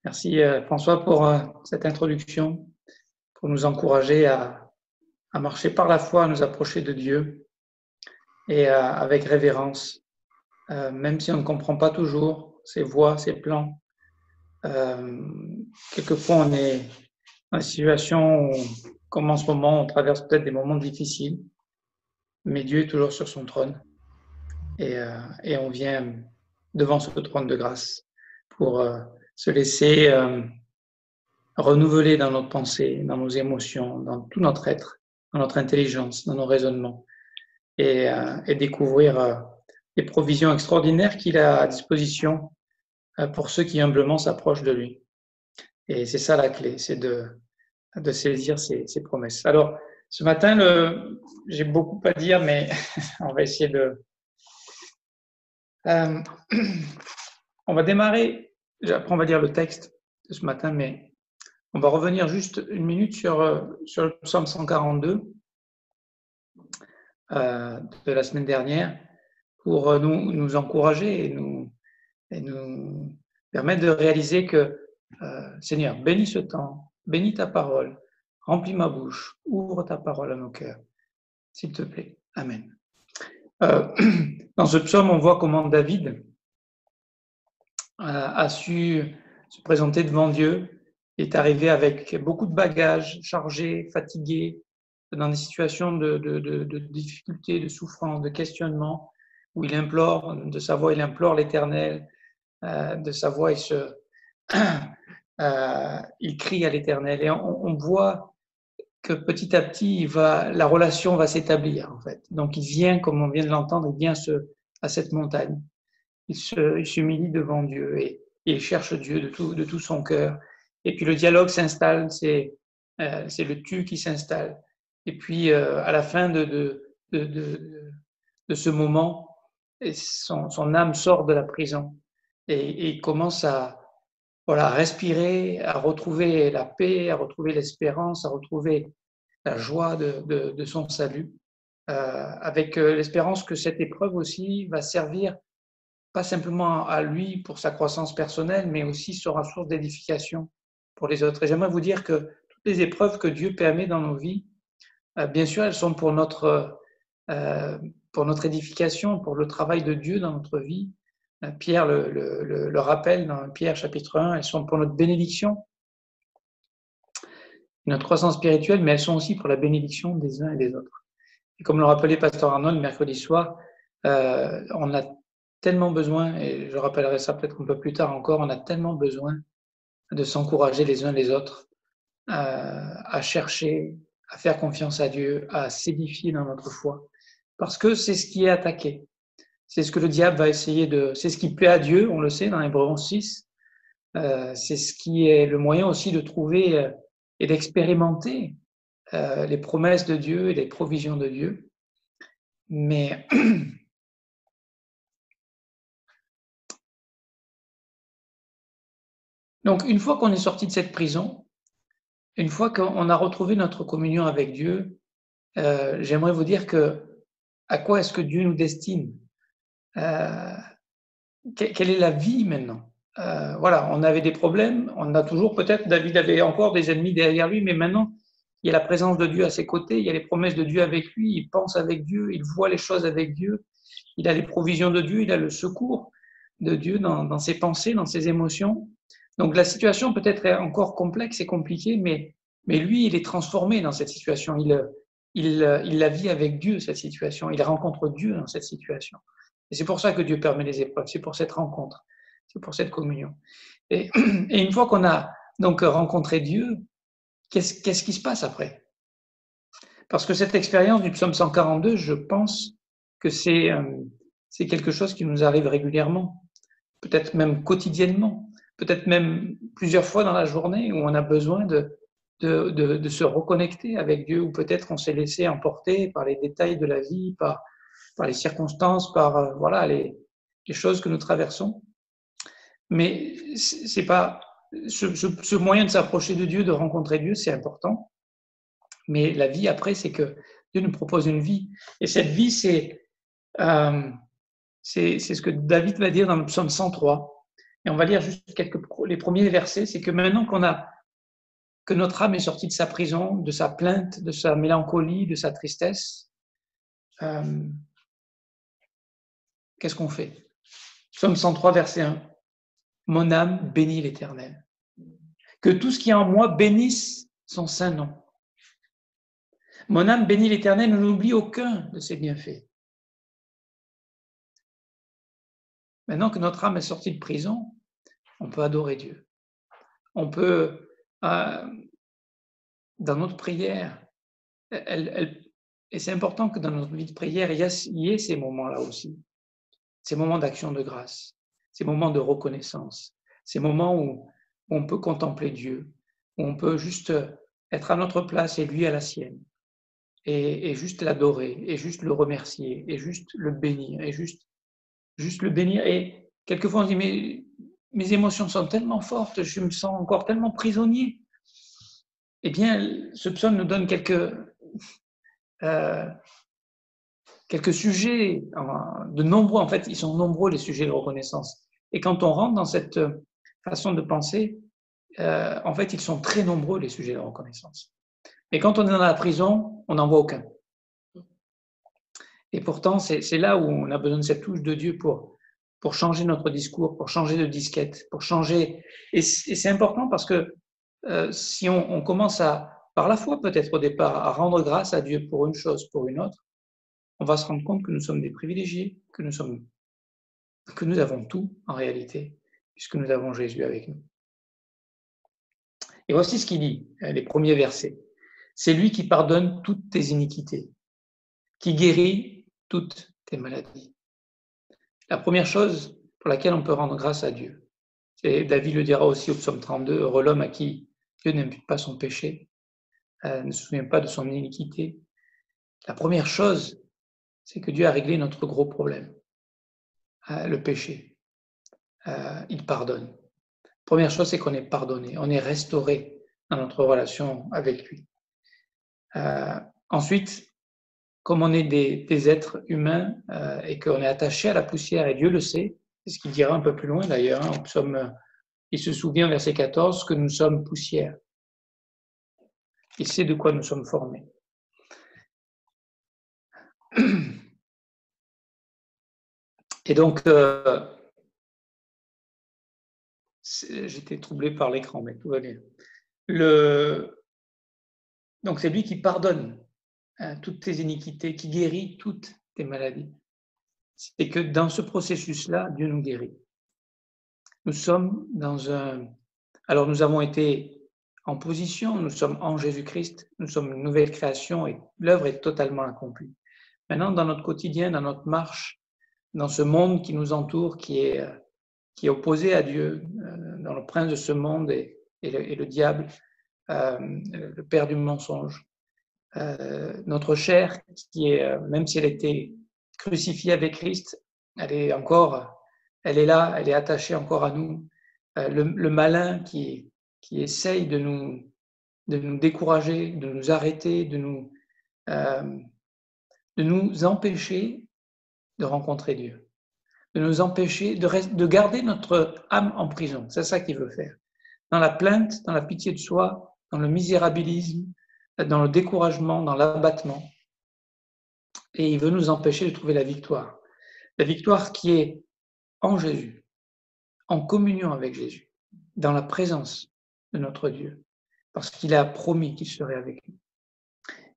Merci François pour cette introduction, pour nous encourager à marcher par la foi, à nous approcher de Dieu et avec révérence, même si on ne comprend pas toujours ses voies, ses plans. Quelquefois, on est dans une situation où, comme en ce moment, on traverse peut-être des moments difficiles, mais Dieu est toujours sur son trône et on vient devant ce trône de grâce pour se laisser renouveler dans notre pensée, dans nos émotions, dans tout notre être, dans notre intelligence, dans nos raisonnements, et découvrir les provisions extraordinaires qu'il a à disposition pour ceux qui humblement s'approchent de lui. Et c'est ça la clé, c'est de saisir ces promesses. Alors, ce matin, j'ai beaucoup à dire, mais on va essayer de... on va démarrer, après on va lire le texte de ce matin, mais on va revenir juste une minute sur le psaume 142 de la semaine dernière pour nous encourager et nous permettre de réaliser que Seigneur, bénis ce temps, bénis ta parole, remplis ma bouche, ouvre ta parole à nos cœurs, s'il te plaît. Amen. Dans ce psaume, on voit comment David a su se présenter devant Dieu, est arrivé avec beaucoup de bagages, chargé, fatigué, dans des situations de difficulté, de souffrance, de questionnement, où il implore, de sa voix, il implore l'Éternel, de sa voix, il crie à l'Éternel. Et on voit que petit à petit, la relation va s'établir, en fait. Donc, il vient, comme on vient de l'entendre, il vient à cette montagne. Il s'humilie devant Dieu et il cherche Dieu de tout son cœur. Et puis, le dialogue s'installe, c'est le tu qui s'installe. Et puis, à la fin de ce moment, son âme sort de la prison et il commence à respirer, à retrouver la paix, à retrouver l'espérance, à retrouver la joie de son salut, avec l'espérance que cette épreuve aussi va servir pas simplement à lui pour sa croissance personnelle, mais aussi sera source d'édification pour les autres. Et j'aimerais vous dire que toutes les épreuves que Dieu permet dans nos vies, bien sûr, elles sont pour notre édification, pour le travail de Dieu dans notre vie. Pierre le rappelle dans Pierre chapitre 1, elles sont pour notre bénédiction, notre croissance spirituelle, mais elles sont aussi pour la bénédiction des uns et des autres. Et comme le rappelait Pasteur Arnold mercredi soir, on a tellement besoin, et je rappellerai ça peut-être un peu plus tard encore, on a tellement besoin de s'encourager les uns les autres, à chercher, à faire confiance à Dieu, à s'édifier dans notre foi, parce que c'est ce qui est attaqué. C'est ce que le diable va essayer c'est ce qui plaît à Dieu, on le sait dans Hébreux 6. C'est ce qui est le moyen aussi de trouver et d'expérimenter les promesses de Dieu et les provisions de Dieu. Mais donc, une fois qu'on est sorti de cette prison, une fois qu'on a retrouvé notre communion avec Dieu, j'aimerais vous dire à quoi est-ce que Dieu nous destine? Quelle est la vie maintenant? Voilà, on avait des problèmes, on a toujours peut-être, David avait encore des ennemis derrière lui, mais maintenant, il y a la présence de Dieu à ses côtés, il y a les promesses de Dieu avec lui, il pense avec Dieu, il voit les choses avec Dieu, il a les provisions de Dieu, il a le secours de Dieu dans ses pensées, dans ses émotions. Donc la situation peut-être est encore complexe et compliquée, mais lui, il est transformé dans cette situation. Il la vit avec Dieu, cette situation. Il rencontre Dieu dans cette situation. Et c'est pour ça que Dieu permet les épreuves, c'est pour cette rencontre, c'est pour cette communion. Et une fois qu'on a donc rencontré Dieu, qu'est-ce qui se passe après? Parce que cette expérience du psaume 142, je pense que c'est quelque chose qui nous arrive régulièrement, peut-être même quotidiennement, peut-être même plusieurs fois dans la journée, où on a besoin de se reconnecter avec Dieu, ou peut-être on s'est laissé emporter par les détails de la vie, par les circonstances, par les choses que nous traversons. Mais c'est pas ce moyen de s'approcher de Dieu, de rencontrer Dieu, c'est important. Mais la vie après, c'est que Dieu nous propose une vie. Et cette vie, c'est ce que David va dire dans le psaume 103. Et on va lire juste les premiers versets. C'est que maintenant que notre âme est sortie de sa prison, de sa plainte, de sa mélancolie, de sa tristesse, qu'est-ce qu'on fait? Psaume 103, verset 1. Mon âme bénit l'Éternel. Que tout ce qui est en moi bénisse son saint nom. Mon âme bénit l'Éternel, ne n'oublie aucun de ses bienfaits. Maintenant que notre âme est sortie de prison, on peut adorer Dieu. On peut, dans notre prière, et c'est important que dans notre vie de prière, il y ait ces moments-là aussi, ces moments d'action de grâce, ces moments de reconnaissance, ces moments où on peut contempler Dieu, où on peut juste être à notre place et lui à la sienne, et juste l'adorer, et juste le remercier, et juste le bénir, et juste le bénir. Et quelquefois on se dit, mais mes émotions sont tellement fortes, je me sens encore tellement prisonnier. Eh bien, ce psaume nous donne quelques sujets, de nombreux, en fait, ils sont nombreux les sujets de reconnaissance. Et quand on rentre dans cette façon de penser, en fait, ils sont très nombreux les sujets de reconnaissance. Mais quand on est dans la prison, on n'en voit aucun. Et pourtant, c'est là où on a besoin de cette touche de Dieu pour changer notre discours, pour changer de disquette, pour changer. Et c'est important parce que si on commence par la foi peut-être au départ, à rendre grâce à Dieu pour une chose, pour une autre, on va se rendre compte que nous sommes des privilégiés, que nous avons tout en réalité, puisque nous avons Jésus avec nous. Et voici ce qu'il dit, les premiers versets. C'est lui qui pardonne toutes tes iniquités, qui guérit toutes tes maladies. La première chose pour laquelle on peut rendre grâce à Dieu, et David le dira aussi au psaume 32, heureux l'homme à qui Dieu n'impute pas son péché, ne se souvient pas de son iniquité. La première chose, c'est que Dieu a réglé notre gros problème, le péché. Il pardonne. Première chose, c'est qu'on est pardonné, on est restauré dans notre relation avec lui. Ensuite, comme on est des êtres humains et qu'on est attaché à la poussière, et Dieu le sait, c'est ce qu'il dira un peu plus loin d'ailleurs, il se souvient, verset 14, que nous sommes poussière. Il sait de quoi nous sommes formés. Et donc, j'étais troublé par l'écran, mais tout va bien. Donc, c'est lui qui pardonne toutes tes iniquités, qui guérit toutes tes maladies. C'est que dans ce processus-là, Dieu nous guérit. Nous sommes Alors, nous avons été en position, nous sommes en Jésus-Christ, nous sommes une nouvelle création et l'œuvre est totalement accomplie. Maintenant, dans notre quotidien, dans notre marche, dans ce monde qui nous entoure, qui est opposé à Dieu, dans le prince de ce monde et le diable, le père du mensonge, notre chair, qui est, même si elle était crucifiée avec Christ, elle est là, elle est attachée encore à nous. Le malin qui essaye de nous décourager, de nous arrêter, de nous empêcher de rencontrer Dieu, de nous empêcher de garder notre âme en prison. C'est ça qu'il veut faire. Dans la plainte, dans la pitié de soi, dans le misérabilisme, dans le découragement, dans l'abattement. Et il veut nous empêcher de trouver la victoire. La victoire qui est en Jésus, en communion avec Jésus, dans la présence de notre Dieu, parce qu'il a promis qu'il serait avec nous.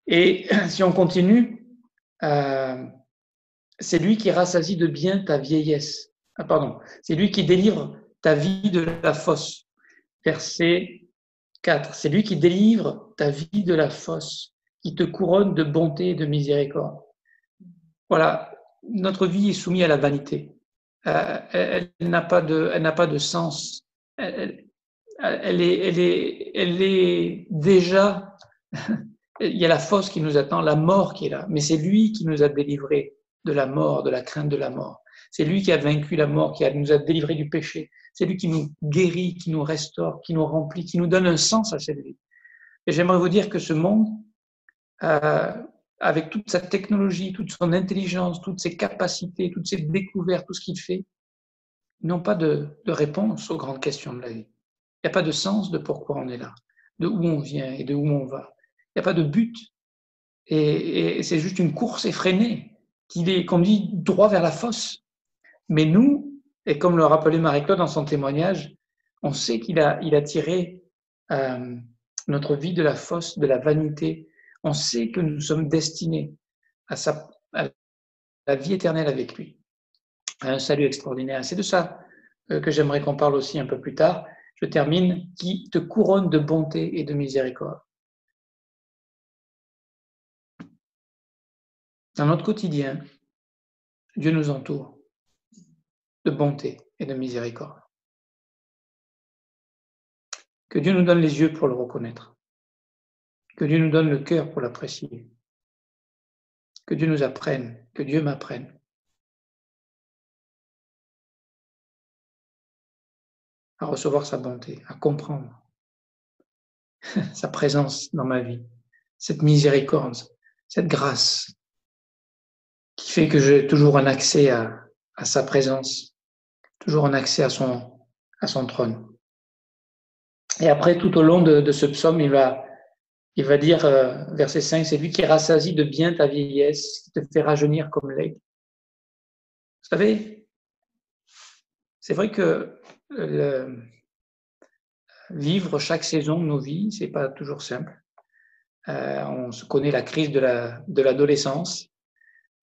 Et si on continue, c'est lui qui rassasie de bien ta vieillesse. C'est lui qui délivre ta vie de la fosse. Verset 4. C'est lui qui délivre ta vie de la fosse, qui te couronne de bonté et de miséricorde. Voilà, notre vie est soumise à la vanité. Elle n'a pas de sens. Elle est déjà. Il y a la fosse qui nous attend, la mort qui est là. Mais c'est lui qui nous a délivrés de la mort, de la crainte de la mort. C'est lui qui a vaincu la mort, nous a délivrés du péché. C'est lui qui nous guérit, qui nous restaure, qui nous remplit, qui nous donne un sens à cette vie. Et j'aimerais vous dire que ce monde, avec toute sa technologie, toute son intelligence, toutes ses capacités, toutes ses découvertes, tout ce qu'il fait, Ils n'ont pas de réponse aux grandes questions de la vie. Il n'y a pas de sens de pourquoi on est là, de où on vient et de où on va. Il n'y a pas de but. Et c'est juste une course effrénée qui les conduit droit vers la fosse. Mais nous, et comme le rappelait Marie-Claude dans son témoignage, on sait qu'il a tiré notre vie de la fosse, de la vanité. On sait que nous sommes destinés à la vie éternelle avec lui, à un salut extraordinaire. C'est de ça que j'aimerais qu'on parle aussi un peu plus tard. Je termine, qui te couronne de bonté et de miséricorde. Dans notre quotidien, Dieu nous entoure de bonté et de miséricorde. Que Dieu nous donne les yeux pour le reconnaître. Que Dieu nous donne le cœur pour l'apprécier. Que Dieu nous apprenne, que Dieu m'apprenne à recevoir sa bonté, à comprendre sa présence dans ma vie, cette miséricorde, cette grâce qui fait que j'ai toujours un accès à sa présence, toujours un accès à son trône. Et après, tout au long de ce psaume, il va dire, verset 5, c'est lui qui rassasie de bien ta vieillesse, qui te fait rajeunir comme l'aigle. Vous savez, c'est vrai que vivre chaque saison de nos vies, c'est pas toujours simple. On se connaît la crise de l'adolescence,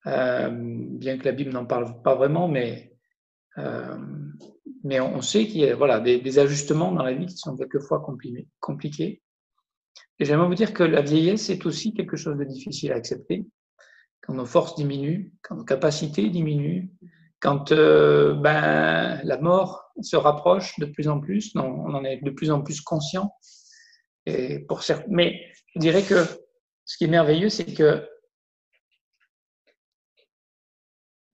bien que la Bible n'en parle pas vraiment, mais on sait qu'il y a voilà, des ajustements dans la vie qui sont quelquefois compliqués. Et j'aimerais vous dire que la vieillesse est aussi quelque chose de difficile à accepter, quand nos forces diminuent, quand nos capacités diminuent, quand la mort se rapproche de plus en plus, on en est de plus en plus conscient. Et pour certains, mais je dirais que ce qui est merveilleux, c'est que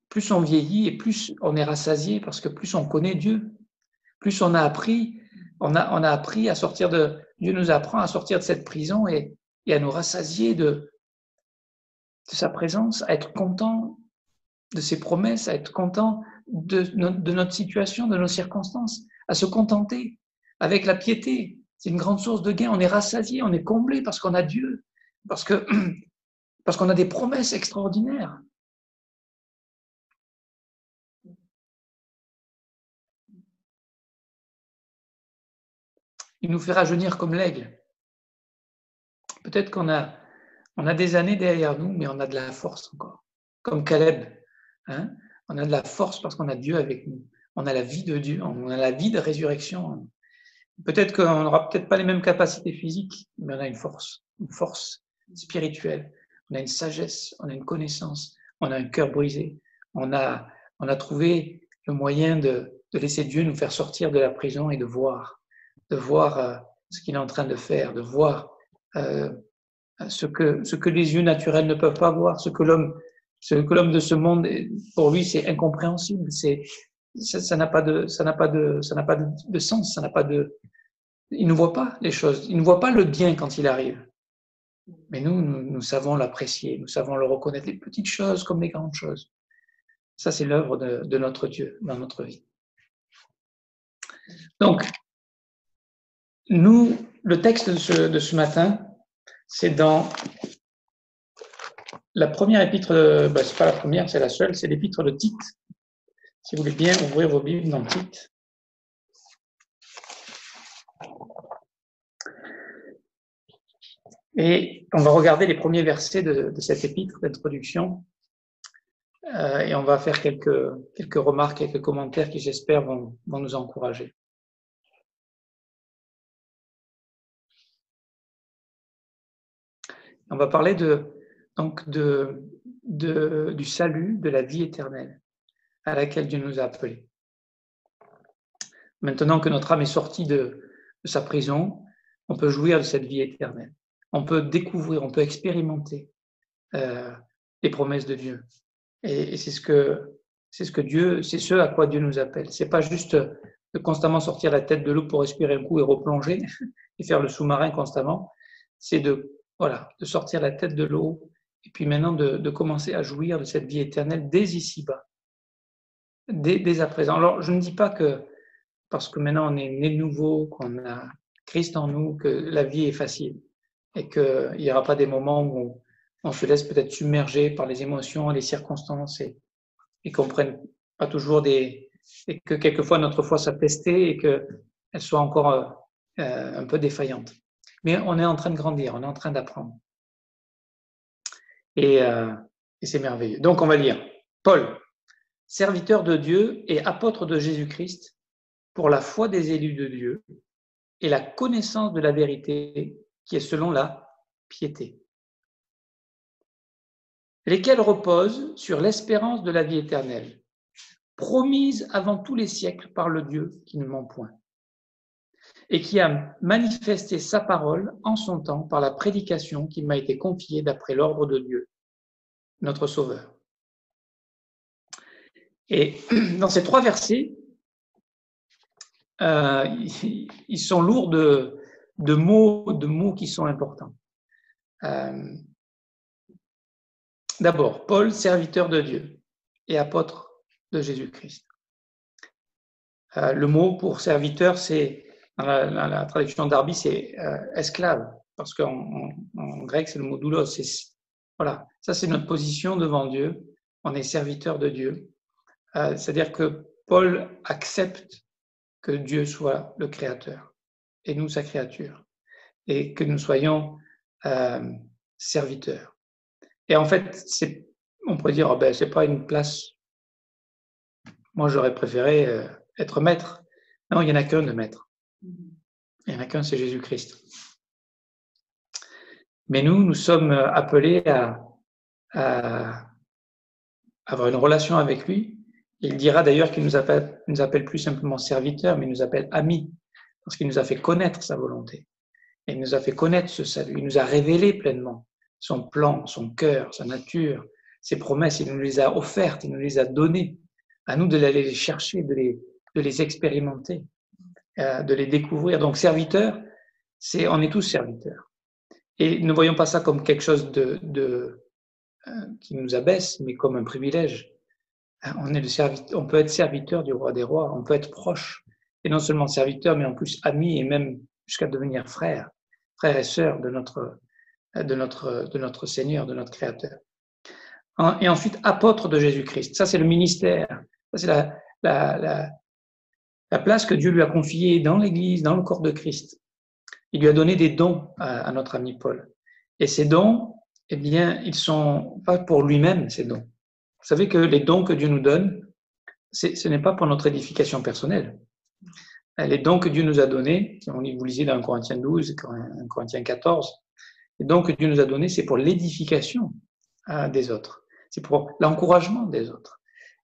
plus on vieillit et plus on est rassasié, parce que plus on connaît Dieu, plus on a appris, on a appris à sortir de, Dieu nous apprend à sortir de cette prison et à nous rassasier de sa présence, à être content de ses promesses, à être content de notre situation, de nos circonstances, à se contenter avec la piété. C'est une grande source de gain. On est rassasié, on est comblé parce qu'on a Dieu, parce qu'on a des promesses extraordinaires. Il nous fait rajeunir comme l'aigle. Peut-être qu'on a des années derrière nous, mais on a de la force encore. Comme Caleb, hein, on a de la force parce qu'on a Dieu avec nous. On a la vie de Dieu, on a la vie de résurrection. Peut-être qu'on n'aura peut-être pas les mêmes capacités physiques, mais on a une force spirituelle. On a une sagesse, on a une connaissance, on a un cœur brisé. On a trouvé le moyen de laisser Dieu nous faire sortir de la prison et de voir ce qu'il est en train de faire, de voir ce que les yeux naturels ne peuvent pas voir, ce que l'homme de ce monde, pour lui, c'est incompréhensible. Ça n'a pas de sens, il ne voit pas les choses, il ne voit pas le bien quand il arrive. Mais nous savons l'apprécier, nous savons le reconnaître, les petites choses comme les grandes choses. Ça, c'est l'œuvre de notre Dieu dans notre vie. Donc, le texte de ce matin, c'est dans la première épître, c'est pas la première, c'est la seule, c'est l'épître de Tite. Si vous voulez bien ouvrir vos Bibles dans Tite. Et on va regarder les premiers versets de cette épître d'introduction. Et on va faire quelques remarques, quelques commentaires qui, j'espère, vont nous encourager. On va parler du salut, de la vie éternelle à laquelle Dieu nous a appelés. Maintenant que notre âme est sortie de sa prison, on peut jouir de cette vie éternelle. On peut découvrir, on peut expérimenter les promesses de Dieu. Et c'est ce à quoi Dieu nous appelle. C'est pas juste de constamment sortir la tête de l'eau pour respirer un coup et replonger et faire le sous-marin constamment. C'est de sortir la tête de l'eau et puis maintenant de commencer à jouir de cette vie éternelle dès ici-bas. dès à présent. Alors, je ne dis pas que parce que maintenant on est né de nouveau, qu'on a Christ en nous, que la vie est facile et qu'il n'y aura pas des moments où on se laisse peut-être submerger par les émotions, les circonstances et qu'on prenne pas toujours et que quelquefois notre foi soit testée et qu'elle soit encore un peu défaillante. Mais on est en train de grandir, on est en train d'apprendre. Et c'est merveilleux. Donc on va lire. Paul, serviteur de Dieu et apôtre de Jésus-Christ, pour la foi des élus de Dieu et la connaissance de la vérité qui est selon la piété, lesquels reposent sur l'espérance de la vie éternelle, promise avant tous les siècles par le Dieu qui ne ment point, et qui a manifesté sa parole en son temps par la prédication qui m'a été confiée d'après l'ordre de Dieu, notre Sauveur. Et dans ces 3 versets, ils sont lourds de mots qui sont importants. D'abord, Paul, serviteur de Dieu et apôtre de Jésus-Christ. Le mot pour serviteur, c'est dans la traduction d'Arby, c'est esclave, parce qu'en grec, c'est le mot doulos. Voilà, ça c'est notre position devant Dieu. On est serviteur de Dieu. C'est-à-dire que Paul accepte que Dieu soit le Créateur et nous sa créature, et que nous soyons serviteurs. Et en fait, on pourrait dire, c'est pas une place. Moi, j'aurais préféré être maître. Non, il n'y en a qu'un de maître. Il n'y en a qu'un, c'est Jésus-Christ. Mais nous sommes appelés à avoir une relation avec lui. Il dira d'ailleurs qu'il nous appelle plus simplement serviteurs, mais il nous appelle amis, parce qu'il nous a fait connaître sa volonté. Et il nous a fait connaître ce salut. Il nous a révélé pleinement son plan, son cœur, sa nature, ses promesses. Il nous les a offertes, il nous les a données. À nous de les chercher, de les expérimenter, de les découvrir. Donc, serviteur, on est tous serviteurs. Et ne voyons pas ça comme quelque chose qui nous abaisse, mais comme un privilège. On peut être serviteur du roi des rois, on peut être proche, et non seulement serviteur, mais en plus ami, et même jusqu'à devenir frère et sœur de notre Seigneur, de notre Créateur. Et ensuite, apôtre de Jésus-Christ. Ça, c'est le ministère. Ça, c'est la place que Dieu lui a confiée dans l'Église, dans le corps de Christ. Il lui a donné des dons à notre ami Paul. Et ces dons, eh bien, ils sont pas pour lui-même, ces dons. Vous savez que les dons que Dieu nous donne, ce n'est pas pour notre édification personnelle. Les dons que Dieu nous a donnés, vous lisez dans 1 Corinthiens 12, 1 Corinthiens 14, les dons que Dieu nous a donnés, c'est pour l'édification des autres. C'est pour l'encouragement des autres.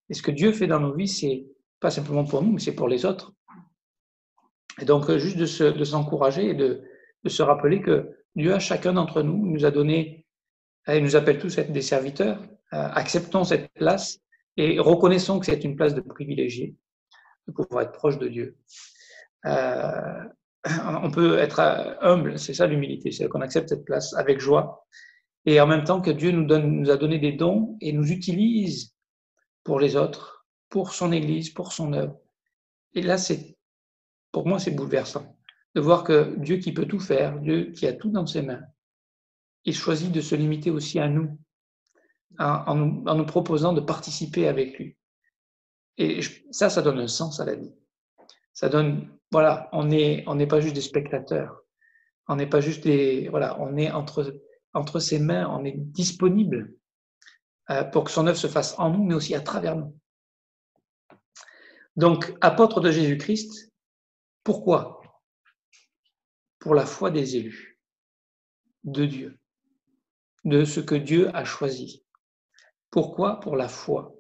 Et ce que Dieu fait dans nos vies, c'est pas simplement pour nous, mais c'est pour les autres. Et donc, juste de s'encourager et de se rappeler que Dieu, à chacun d'entre nous, nous a donné, il nous appelle tous à être des serviteurs. Acceptons cette place et reconnaissons que c'est une place de privilégié, de pouvoir être proche de Dieu. On peut être humble, c'est ça l'humilité, c'est qu'on accepte cette place avec joie. Et en même temps que Dieu nous a donné des dons et nous utilise pour les autres, pour son Église, pour son œuvre. Et là, pour moi, c'est bouleversant de voir que Dieu qui peut tout faire, Dieu qui a tout dans ses mains, il choisit de se limiter aussi à nous, en nous proposant de participer avec lui. Et ça donne un sens à la vie. Ça donne, voilà, on n'est pas juste des spectateurs, on n'est pas juste on est entre ses mains, on est disponible pour que son œuvre se fasse en nous, mais aussi à travers nous. Donc, apôtre de Jésus-Christ, pourquoi ? Pour la foi des élus, de Dieu, de ce que Dieu a choisi. Pourquoi ? Pour la foi.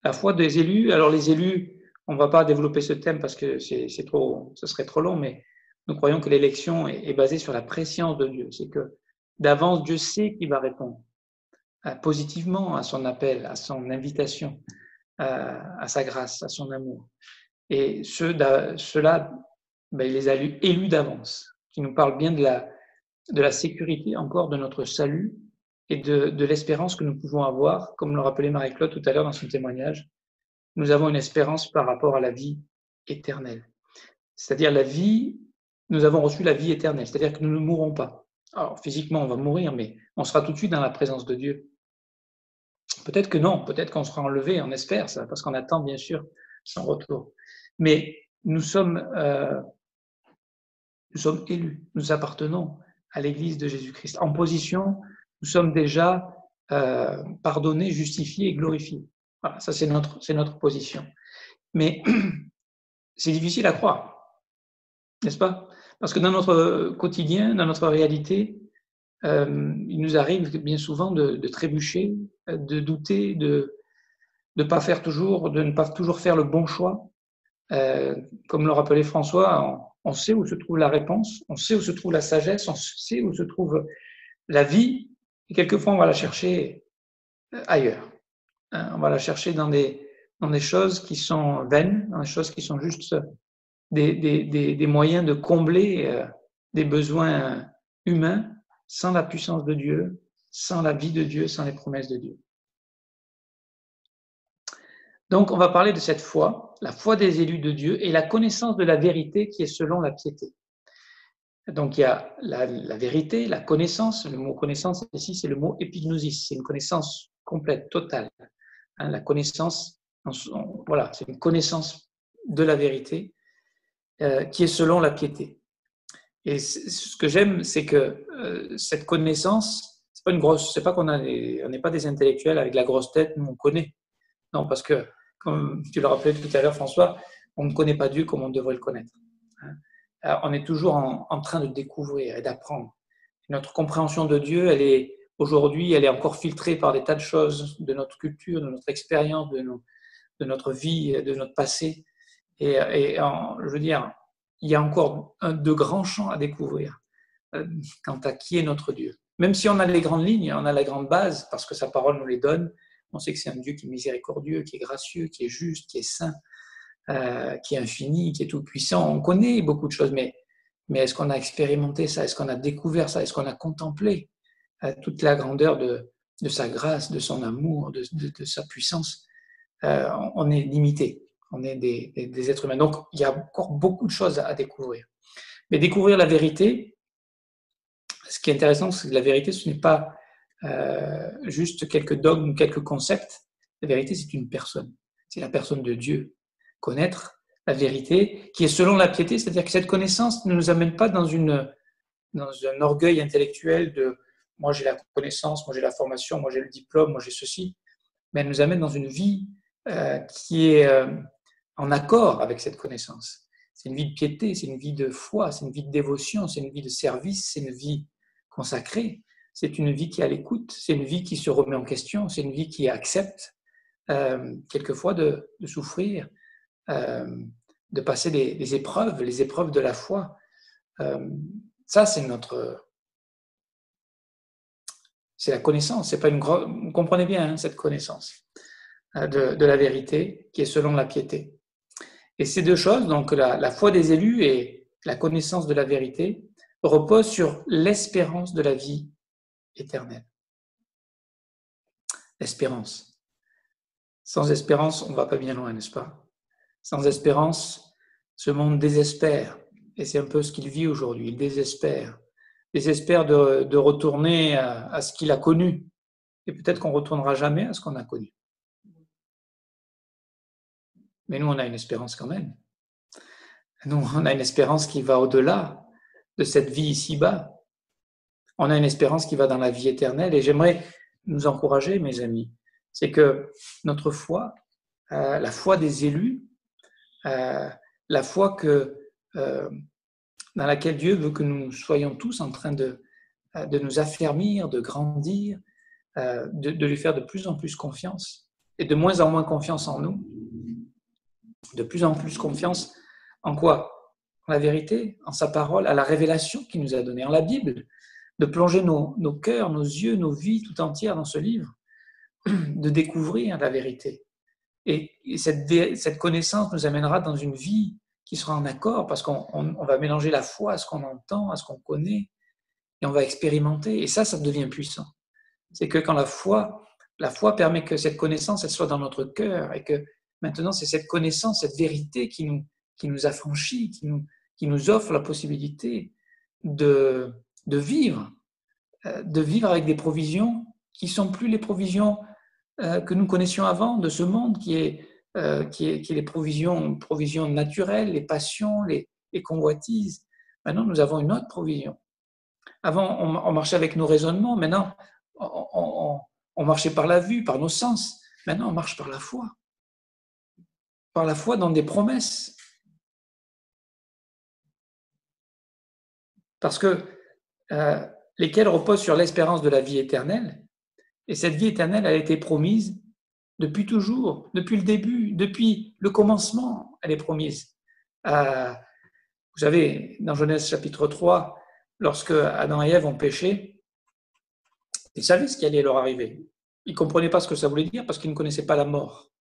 La foi des élus, alors les élus, on ne va pas développer ce thème parce que ce serait trop long, mais nous croyons que l'élection est basée sur la préscience de Dieu. C'est que d'avance, Dieu sait qu'il va répondre positivement à son appel, à son invitation, à sa grâce, à son amour. Et ceux-là, il les a élus d'avance, qui nous parlent bien de la sécurité encore de notre salut et de l'espérance que nous pouvons avoir, comme le rappelait Marie-Claude tout à l'heure dans son témoignage, nous avons une espérance par rapport à la vie éternelle. C'est-à-dire la vie, nous avons reçu la vie éternelle, c'est-à-dire que nous ne mourrons pas. Alors physiquement, on va mourir, mais on sera tout de suite dans la présence de Dieu. Peut-être que non, peut-être qu'on sera enlevé, on espère ça, parce qu'on attend bien sûr son retour. Mais nous sommes élus, nous appartenons à l'Église de Jésus-Christ. En position, nous sommes déjà pardonnés, justifiés et glorifiés. Voilà, ça c'est notre position. Mais c'est difficile à croire, n'est-ce pas? Parce que dans notre quotidien, dans notre réalité, il nous arrive bien souvent de trébucher, de douter, de ne pas faire toujours, de ne pas toujours faire le bon choix. Comme le rappelait François, on sait où se trouve la réponse, on sait où se trouve la sagesse, on sait où se trouve la vie, et quelquefois on va la chercher ailleurs. On va la chercher dans des choses qui sont vaines, dans des choses qui sont juste des moyens de combler des besoins humains sans la puissance de Dieu, sans la vie de Dieu, sans les promesses de Dieu. Donc, on va parler de cette foi, la foi des élus de Dieu et la connaissance de la vérité qui est selon la piété. Donc, il y a la vérité, la connaissance. Le mot connaissance, ici, c'est le mot epignosis. C'est une connaissance complète, totale. La connaissance, voilà, c'est une connaissance de la vérité qui est selon la piété. Et ce que j'aime, c'est que cette connaissance, c'est pas qu'on n'est pas des intellectuels avec la grosse tête, nous on connaît. Non, parce que, comme tu le rappelais tout à l'heure, François, on ne connaît pas Dieu comme on devrait le connaître. Alors, on est toujours en train de découvrir et d'apprendre. Notre compréhension de Dieu, aujourd'hui, elle est encore filtrée par des tas de choses de notre culture, de notre expérience, de notre vie, de notre passé. Et je veux dire, il y a encore de grands champs à découvrir quant à qui est notre Dieu. Même si on a les grandes lignes, on a la grande base, parce que sa parole nous les donne, on sait que c'est un Dieu qui est miséricordieux, qui est gracieux, qui est juste, qui est saint, qui est infini, qui est tout-puissant. On connaît beaucoup de choses, mais est-ce qu'on a expérimenté ça? Est-ce qu'on a découvert ça? Est-ce qu'on a contemplé toute la grandeur de sa grâce, de son amour, de sa puissance? On est limité. On est des êtres humains. Donc, il y a encore beaucoup de choses à découvrir. Mais découvrir la vérité, ce qui est intéressant, c'est que la vérité, ce n'est pas juste quelques dogmes, quelques concepts. La vérité, c'est une personne. C'est la personne de Dieu. Connaître la vérité, qui est selon la piété, c'est-à-dire que cette connaissance ne nous amène pas dans un orgueil intellectuel de « moi j'ai la connaissance, moi j'ai la formation, moi j'ai le diplôme, moi j'ai ceci », mais elle nous amène dans une vie qui est en accord avec cette connaissance. C'est une vie de piété, c'est une vie de foi, c'est une vie de dévotion, c'est une vie de service, c'est une vie consacrée, c'est une vie qui est à l'écoute, c'est une vie qui se remet en question, c'est une vie qui accepte quelquefois de souffrir, de passer les épreuves de la foi. Ça, c'est la connaissance, c'est pas vous comprenez bien cette connaissance de la vérité qui est selon la piété. Et ces deux choses, donc la foi des élus et la connaissance de la vérité, reposent sur l'espérance de la vie éternelle. L'espérance. Sans espérance, on ne va pas bien loin, n'est-ce pas? Sans espérance, ce monde désespère. Et c'est un peu ce qu'il vit aujourd'hui. Il désespère. Il désespère de retourner à ce qu'il a connu. Et peut-être qu'on ne retournera jamais à ce qu'on a connu. Mais nous, on a une espérance quand même. Nous, on a une espérance qui va au-delà de cette vie ici-bas. On a une espérance qui va dans la vie éternelle. Et j'aimerais nous encourager, mes amis, c'est que notre foi, la foi des élus, la foi dans laquelle Dieu veut que nous soyons tous en train de nous affermir, de grandir, de lui faire de plus en plus confiance et de moins en moins confiance en nous, de plus en plus confiance en quoi? En la vérité, en sa parole, à la révélation qu'il nous a donnée, en la Bible, de plonger nos cœurs, nos yeux, nos vies tout entières dans ce livre, de découvrir la vérité. Et cette connaissance nous amènera dans une vie qui sera en accord, parce qu'on va mélanger la foi à ce qu'on entend, à ce qu'on connaît, et on va expérimenter. Et ça devient puissant. C'est que quand la foi permet que cette connaissance elle soit dans notre cœur, et que Maintenant, c'est cette connaissance, cette vérité qui nous affranchit, qui nous offre la possibilité de vivre avec des provisions qui ne sont plus les provisions que nous connaissions avant de ce monde, qui est les provisions naturelles, les passions, les convoitises. Maintenant, nous avons une autre provision. Avant, on marchait avec nos raisonnements. Maintenant, on marchait par la vue, par nos sens. Maintenant, on marche par la foi. Par la foi dans des promesses. Parce que lesquelles reposent sur l'espérance de la vie éternelle. Et cette vie éternelle, elle a été promise depuis toujours, depuis le début, depuis le commencement, elle est promise. Vous savez, dans Genèse chapitre 3, lorsque Adam et Ève ont péché, ils savaient ce qui allait leur arriver. Ils ne comprenaient pas ce que ça voulait dire parce qu'ils ne connaissaient pas la mort.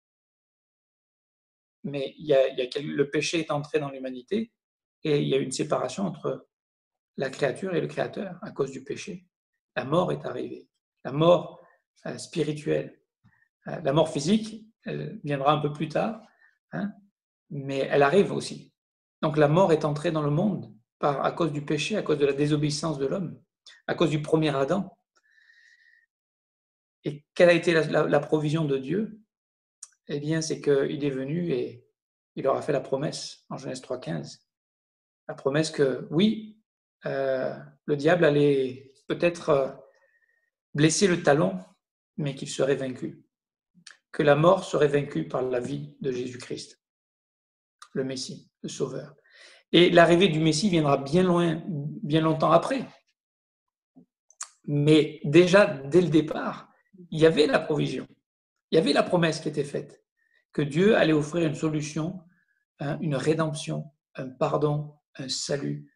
Mais le péché est entré dans l'humanité et il y a eu une séparation entre la créature et le créateur à cause du péché. La mort est arrivée. La mort spirituelle. La mort physique, elle viendra un peu plus tard, mais elle arrive aussi. Donc la mort est entrée dans le monde à cause du péché, à cause de la désobéissance de l'homme, à cause du premier Adam. Et quelle a été la provision de Dieu? Eh bien, c'est qu'il est venu et il leur a fait la promesse en Genèse 3,15. La promesse que, oui, le diable allait peut-être blesser le talon, mais qu'il serait vaincu. Que la mort serait vaincue par la vie de Jésus-Christ, le Messie, le Sauveur. Et l'arrivée du Messie viendra bien longtemps après. Mais déjà, dès le départ, il y avait la provision. Il y avait la promesse qui était faite, que Dieu allait offrir une solution, une rédemption, un pardon, un salut,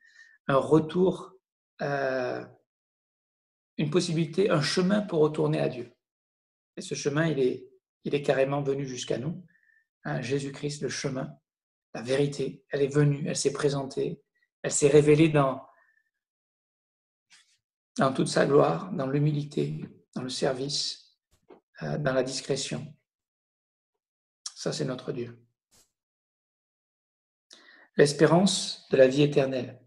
un retour, une possibilité, un chemin pour retourner à Dieu. Et ce chemin, il est carrément venu jusqu'à nous. Jésus-Christ, le chemin, la vérité, elle est venue, elle s'est présentée, elle s'est révélée dans toute sa gloire, dans l'humilité, dans le service, dans la discrétion. Ça, c'est notre Dieu. L'espérance de la vie éternelle.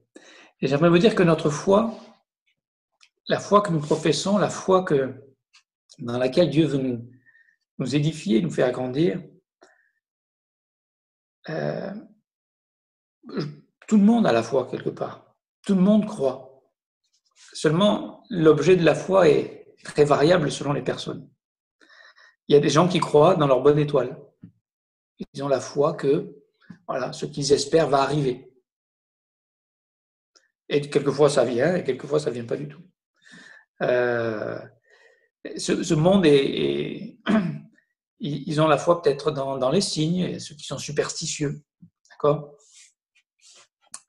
Et j'aimerais vous dire que notre foi, la foi que nous professons, la foi dans laquelle Dieu veut nous édifier, nous faire grandir, tout le monde a la foi quelque part. Tout le monde croit. Seulement, l'objet de la foi est très variable selon les personnes. Il y a des gens qui croient dans leur bonne étoile. Ils ont la foi que ce qu'ils espèrent va arriver. Et quelquefois ça vient, et quelquefois ça ne vient pas du tout. Ce monde ils ont la foi peut-être dans les signes, ceux qui sont superstitieux. D'accord ?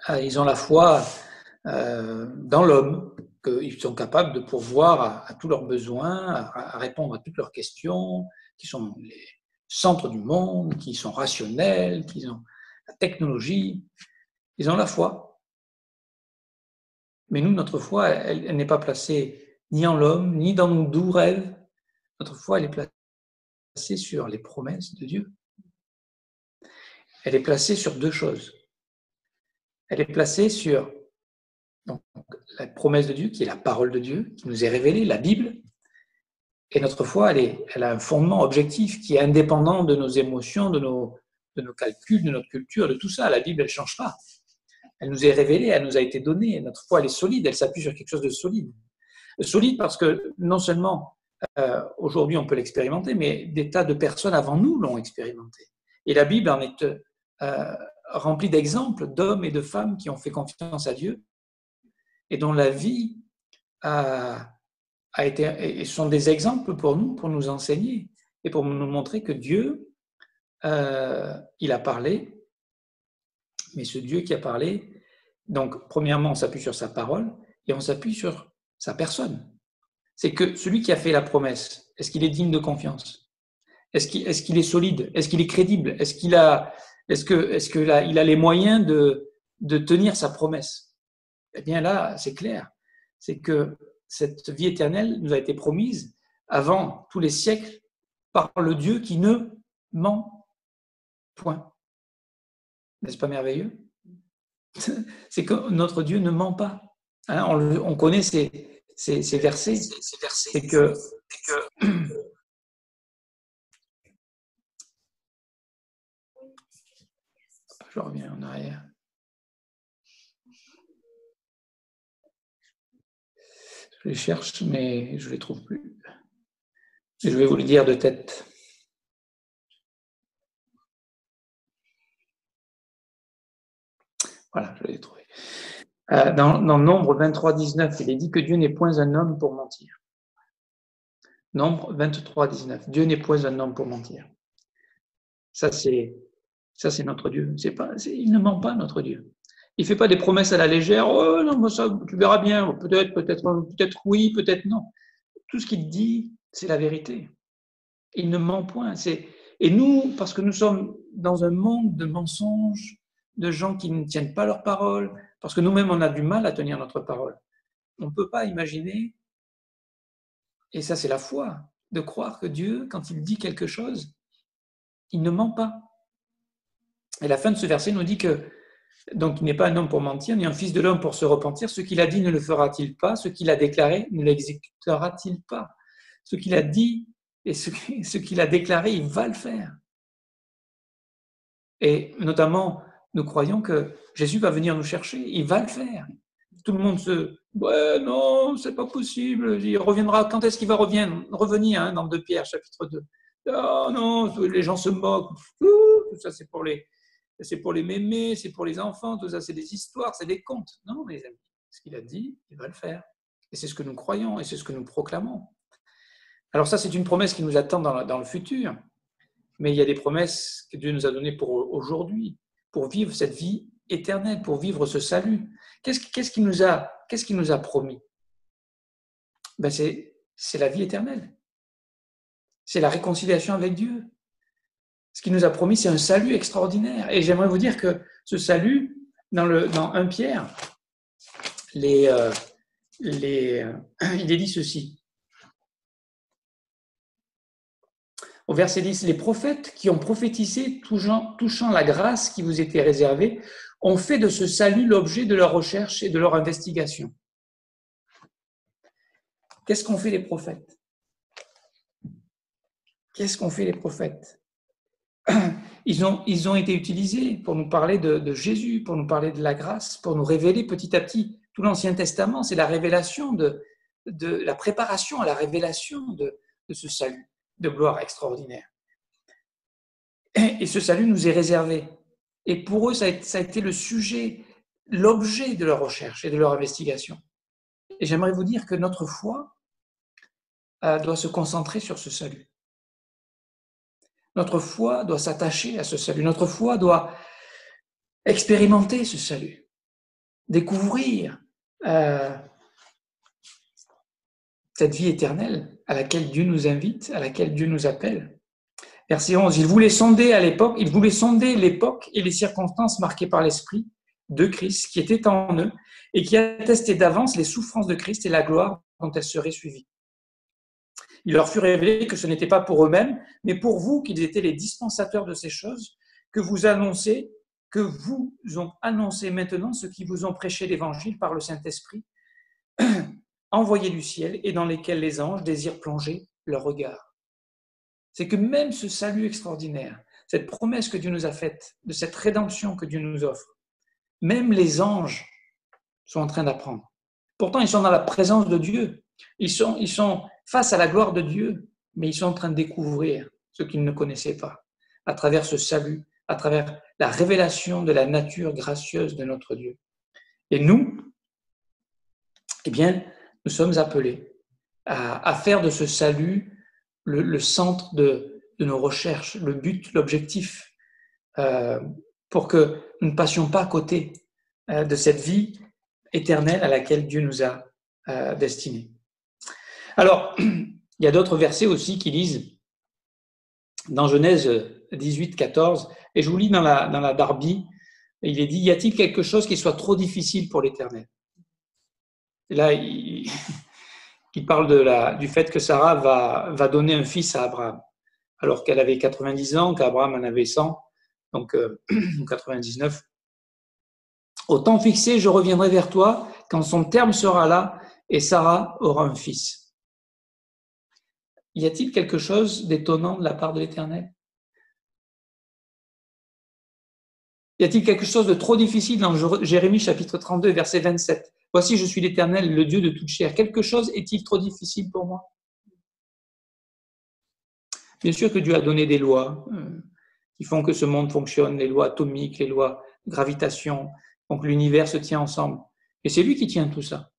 Ils ont la foi dans l'homme, qu'ils sont capables de pourvoir à tous leurs besoins, à répondre à toutes leurs questions, qui sont les centres du monde, qui sont rationnels, qui ont la technologie. Ils ont la foi. Mais nous, notre foi, elle n'est pas placée ni en l'homme, ni dans nos doux rêves. Notre foi, elle est placée sur les promesses de Dieu. Elle est placée sur deux choses. Elle est placée sur la promesse de Dieu, qui est la parole de Dieu, qui nous est révélée, la Bible. Et notre foi, elle a un fondement objectif qui est indépendant de nos émotions, de nos calculs, de notre culture, de tout ça. La Bible, elle ne change pas. Elle nous est révélée, elle nous a été donnée. Notre foi, elle est solide, elle s'appuie sur quelque chose de solide. Solide parce que non seulement aujourd'hui on peut l'expérimenter, mais des tas de personnes avant nous l'ont expérimenté. Et la Bible en est remplie d'exemples d'hommes et de femmes qui ont fait confiance à Dieu et dont la vie a été, et sont des exemples pour nous enseigner et pour nous montrer que Dieu, il a parlé, mais ce Dieu qui a parlé, donc premièrement on s'appuie sur sa parole et on s'appuie sur sa personne. C'est que celui qui a fait la promesse, est-ce qu'il est digne de confiance? Est-ce qu'il est solide? Est-ce qu'il est crédible? Est-ce qu'il a les moyens de tenir sa promesse? Eh bien là, c'est clair. C'est que cette vie éternelle nous a été promise avant tous les siècles par le Dieu qui ne ment Point. N'est-ce pas merveilleux? C'est que notre Dieu ne ment pas. Hein, on connaît ces versets. C'est que je reviens en arrière. Je les cherche, mais je ne les trouve plus. Et je vais vous le dire de tête. Voilà, je l'ai trouvé. Dans Nombre 23, 19, il est dit que Dieu n'est point un homme pour mentir. Nombre 23, 19. Dieu n'est point un homme pour mentir. Ça, c'est notre Dieu. Il ne ment pas, notre Dieu. Il ne fait pas des promesses à la légère. Oh non, ça, tu verras bien. Peut-être oui, peut-être non. Tout ce qu'il dit, c'est la vérité. Il ne ment point. Et nous, parce que nous sommes dans un monde de mensonges, de gens qui ne tiennent pas leur parole, parce que nous-mêmes, on a du mal à tenir notre parole. On ne peut pas imaginer, et ça c'est la foi, de croire que Dieu, quand il dit quelque chose, il ne ment pas. Et la fin de ce verset nous dit que, donc, il n'est pas un homme pour mentir, ni un fils de l'homme pour se repentir. Ce qu'il a dit ne le fera-t-il pas? Ce qu'il a déclaré ne l'exécutera-t-il pas? Ce qu'il a dit et ce qu'il a déclaré, il va le faire. Et notamment, nous croyons que Jésus va venir nous chercher, il va le faire. Tout le monde ouais, non, c'est pas possible, il reviendra, quand est-ce qu'il va revenir hein, dans 2 Pierre, chapitre 2. Oh non, les gens se moquent, tout ça c'est pour les mémés, c'est pour les enfants, tout ça c'est des histoires, c'est des contes. Non, mes amis, ce qu'il a dit, il va le faire. Et c'est ce que nous croyons et c'est ce que nous proclamons. Alors ça, c'est une promesse qui nous attend dans le futur. Mais il y a des promesses que Dieu nous a données pour aujourd'hui, pour vivre cette vie éternelle, pour vivre ce salut. Qu'est-ce qu'il nous a promis? Ben c'est la vie éternelle. C'est la réconciliation avec Dieu. Ce qu'il nous a promis, c'est un salut extraordinaire. Et j'aimerais vous dire que ce salut, dans 1 Pierre, il est dit ceci. Au verset 10, les prophètes qui ont prophétisé touchant la grâce qui vous était réservée ont fait de ce salut l'objet de leur recherche et de leur investigation. Qu'est-ce qu'ont fait les prophètes? Qu'est-ce qu'ont fait les prophètes? Ils ont été utilisés pour nous parler de Jésus, pour nous parler de la grâce, pour nous révéler petit à petit. Tout l'Ancien Testament, c'est la révélation de la préparation à la révélation de ce salut de gloire extraordinaire. Et ce salut nous est réservé. Et pour eux, ça a été le sujet, l'objet de leur recherche et de leur investigation. Et j'aimerais vous dire que notre foi doit se concentrer sur ce salut. Notre foi doit s'attacher à ce salut. Notre foi doit expérimenter ce salut, découvrir cette vie éternelle à laquelle Dieu nous invite, à laquelle Dieu nous appelle. Verset 11, il voulait sonder l'époque et les circonstances marquées par l'Esprit de Christ qui était en eux et qui attestaient d'avance les souffrances de Christ et la gloire dont elles seraient suivies. Il leur fut révélé que ce n'était pas pour eux-mêmes, mais pour vous qu'ils étaient les dispensateurs de ces choses que vous ont annoncé maintenant ceux qui vous ont prêché l'Évangile par le Saint-Esprit, envoyé du ciel et dans lesquels les anges désirent plonger leur regard. C'est que même ce salut extraordinaire, cette promesse que Dieu nous a faite, de cette rédemption que Dieu nous offre, même les anges sont en train d'apprendre. Pourtant, ils sont dans la présence de Dieu. Ils sont face à la gloire de Dieu, mais ils sont en train de découvrir ce qu'ils ne connaissaient pas, à travers ce salut, à travers la révélation de la nature gracieuse de notre Dieu. Et nous, eh bien, nous sommes appelés à faire de ce salut le centre de nos recherches, le but, l'objectif, pour que nous ne passions pas à côté de cette vie éternelle à laquelle Dieu nous a destinés. Alors, il y a d'autres versets aussi qui lisent dans Genèse 18, 14, et je vous lis dans la Darby, il est dit, y a-t-il quelque chose qui soit trop difficile pour l'Éternel? Et là, il parle du fait que Sarah va donner un fils à Abraham, alors qu'elle avait 90 ans, qu'Abraham en avait 100. Donc 99. Au temps fixé, je reviendrai vers toi quand son terme sera là et Sarah aura un fils. Y a-t-il quelque chose d'étonnant de la part de l'Éternel? Y a-t-il quelque chose de trop difficile dans Jérémie chapitre 32, verset 27? Voici, je suis l'Éternel, le Dieu de toute chair. Quelque chose est-il trop difficile pour moi? Bien sûr que Dieu a donné des lois qui font que ce monde fonctionne, les lois atomiques, les lois de gravitation, donc l'univers se tient ensemble. Et c'est lui qui tient tout ça.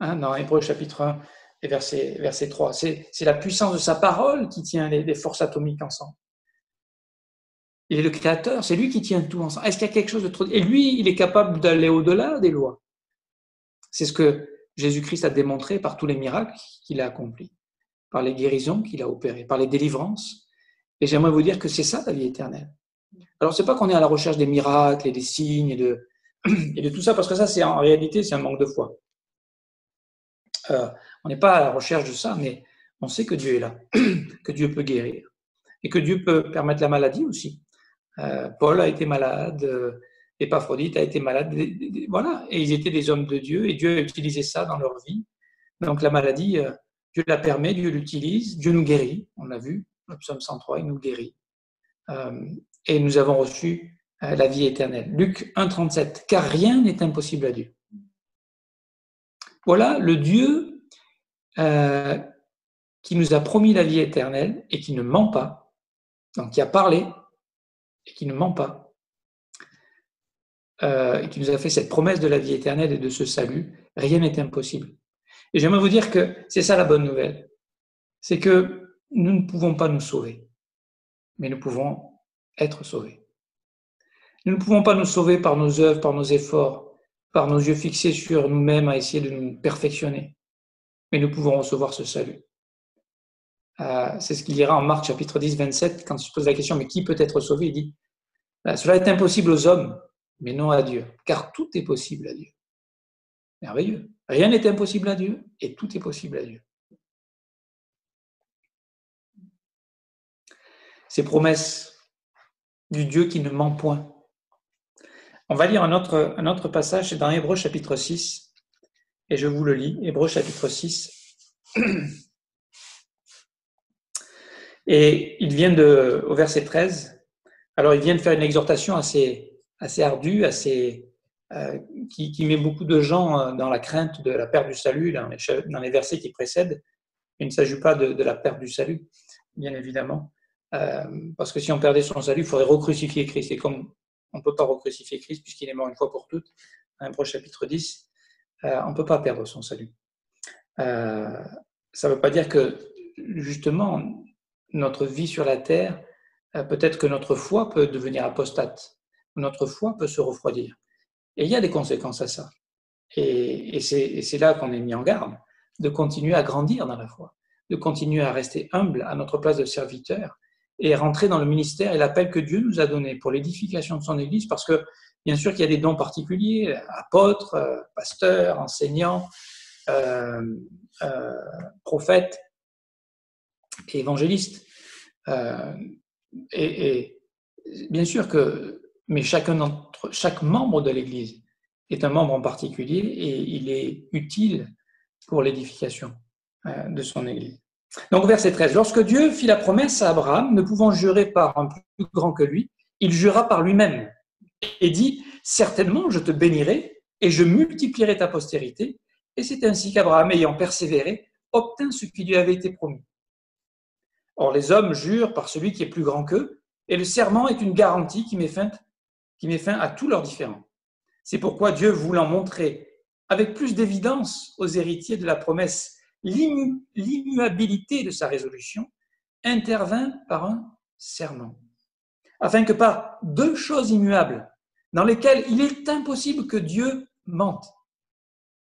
Dans Hébreux chapitre 1 et verset 3. C'est la puissance de sa parole qui tient les forces atomiques ensemble. Il est le créateur, c'est lui qui tient tout ensemble. Est-ce qu'il y a quelque chose de trop... Et lui, il est capable d'aller au-delà des lois. C'est ce que Jésus-Christ a démontré par tous les miracles qu'il a accomplis, par les guérisons qu'il a opérées, par les délivrances. Et j'aimerais vous dire que c'est ça la vie éternelle. Alors, c'est pas qu'on est à la recherche des miracles et des signes et de tout ça, parce que ça, c'est en réalité, c'est un manque de foi. On n'est pas à la recherche de ça, mais on sait que Dieu est là, que Dieu peut guérir et que Dieu peut permettre la maladie aussi. Paul a été malade, Épaphrodite a été malade, voilà, et ils étaient des hommes de Dieu et Dieu a utilisé ça dans leur vie. Donc la maladie, Dieu la permet, Dieu l'utilise, Dieu nous guérit, on l'a vu, le psaume 103, il nous guérit. Et nous avons reçu la vie éternelle. Luc 1,37, car rien n'est impossible à Dieu. Voilà le Dieu qui nous a promis la vie éternelle et qui ne ment pas, donc qui a parlé et qui ne ment pas, et qui nous a fait cette promesse de la vie éternelle et de ce salut. Rien n'est impossible. Et j'aimerais vous dire que c'est ça la bonne nouvelle, c'est que nous ne pouvons pas nous sauver, mais nous pouvons être sauvés. Nous ne pouvons pas nous sauver par nos œuvres, par nos efforts, par nos yeux fixés sur nous-mêmes à essayer de nous perfectionner, mais nous pouvons recevoir ce salut. C'est ce qu'il dira en Marc chapitre 10, 27, quand il se pose la question, mais qui peut être sauvé? Il dit, cela est impossible aux hommes, mais non à Dieu, car tout est possible à Dieu. Merveilleux. Rien n'est impossible à Dieu et tout est possible à Dieu. Ces promesses du Dieu qui ne ment point. On va lire un autre passage, c'est dans Hébreux chapitre 6, et je vous le lis, Hébreux chapitre 6. Et il vient au verset 13, alors il vient de faire une exhortation assez ardue, qui met beaucoup de gens dans la crainte de la perte du salut, dans les versets qui précèdent. Il ne s'agit pas de la perte du salut, bien évidemment, parce que si on perdait son salut, il faudrait recrucifier Christ. Et comme on ne peut pas recrucifier Christ, puisqu'il est mort une fois pour toutes, dans Hébreux chapitre 10, on ne peut pas perdre son salut. Ça ne veut pas dire que, justement, notre vie sur la terre, peut-être que notre foi peut devenir apostate, notre foi peut se refroidir. Et il y a des conséquences à ça. Et c'est là qu'on est mis en garde, de continuer à grandir dans la foi, de continuer à rester humble à notre place de serviteur et rentrer dans le ministère et l'appel que Dieu nous a donné pour l'édification de son Église, parce que bien sûr qu'il y a des dons particuliers, apôtres, pasteurs, enseignants, prophètes et évangélistes. Et bien sûr que, mais chaque membre de l'Église est un membre en particulier et il est utile pour l'édification de son Église. Donc verset 13, lorsque Dieu fit la promesse à Abraham, ne pouvant jurer par un plus grand que lui, il jura par lui-même et dit, certainement je te bénirai et je multiplierai ta postérité. Et c'est ainsi qu'Abraham, ayant persévéré, obtint ce qui lui avait été promis. Or, les hommes jurent par celui qui est plus grand qu'eux, et le serment est une garantie qui met fin à tous leurs différends. C'est pourquoi Dieu, voulant montrer avec plus d'évidence aux héritiers de la promesse l'immuabilité de sa résolution, intervint par un serment, afin que par deux choses immuables, dans lesquelles il est impossible que Dieu mente,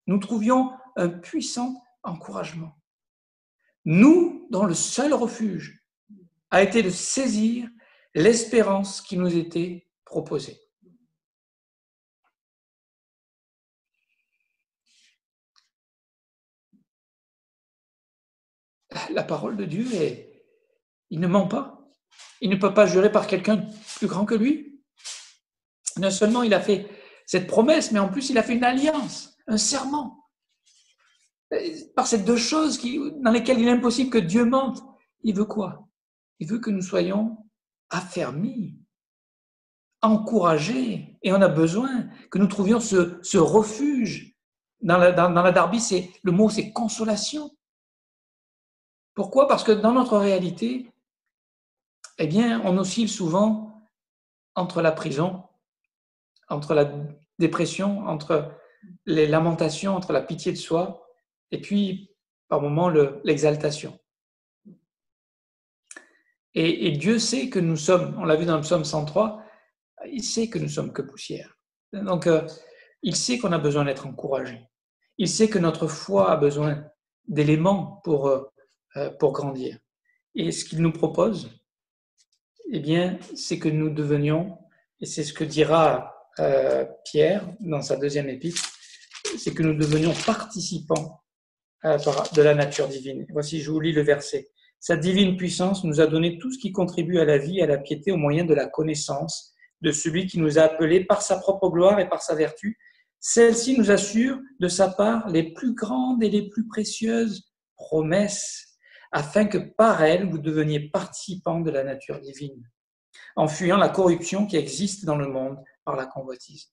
nous trouvions un puissant encouragement. Nous, dont le seul refuge a été de saisir l'espérance qui nous était proposée. La parole de Dieu, il ne ment pas. Il ne peut pas jurer par quelqu'un de plus grand que lui. Non seulement il a fait cette promesse, mais en plus il a fait une alliance, un serment. Par ces deux choses dans lesquelles il est impossible que Dieu mente. Il veut quoi? Il veut que nous soyons affermis, encouragés, et on a besoin que nous trouvions ce refuge. Dans la Darby, le mot c'est consolation. Pourquoi? Parce que dans notre réalité, eh bien, on oscille souvent entre la prison, entre la dépression, entre les lamentations, entre la pitié de soi, et puis, par moments, l'exaltation. Et Dieu sait que nous sommes, on l'a vu dans le psaume 103, il sait que nous sommes que poussière. Donc, il sait qu'on a besoin d'être encouragé. Il sait que notre foi a besoin d'éléments pour grandir. Et ce qu'il nous propose, eh bien, c'est que nous devenions, et c'est ce que dira Pierre dans sa deuxième épître, c'est que nous devenions participants de la nature divine. Voici, je vous lis le verset. Sa divine puissance nous a donné tout ce qui contribue à la vie et à la piété au moyen de la connaissance de celui qui nous a appelés par sa propre gloire et par sa vertu. Celle-ci nous assure de sa part les plus grandes et les plus précieuses promesses, afin que par elles vous deveniez participants de la nature divine, en fuyant la corruption qui existe dans le monde par la convoitise.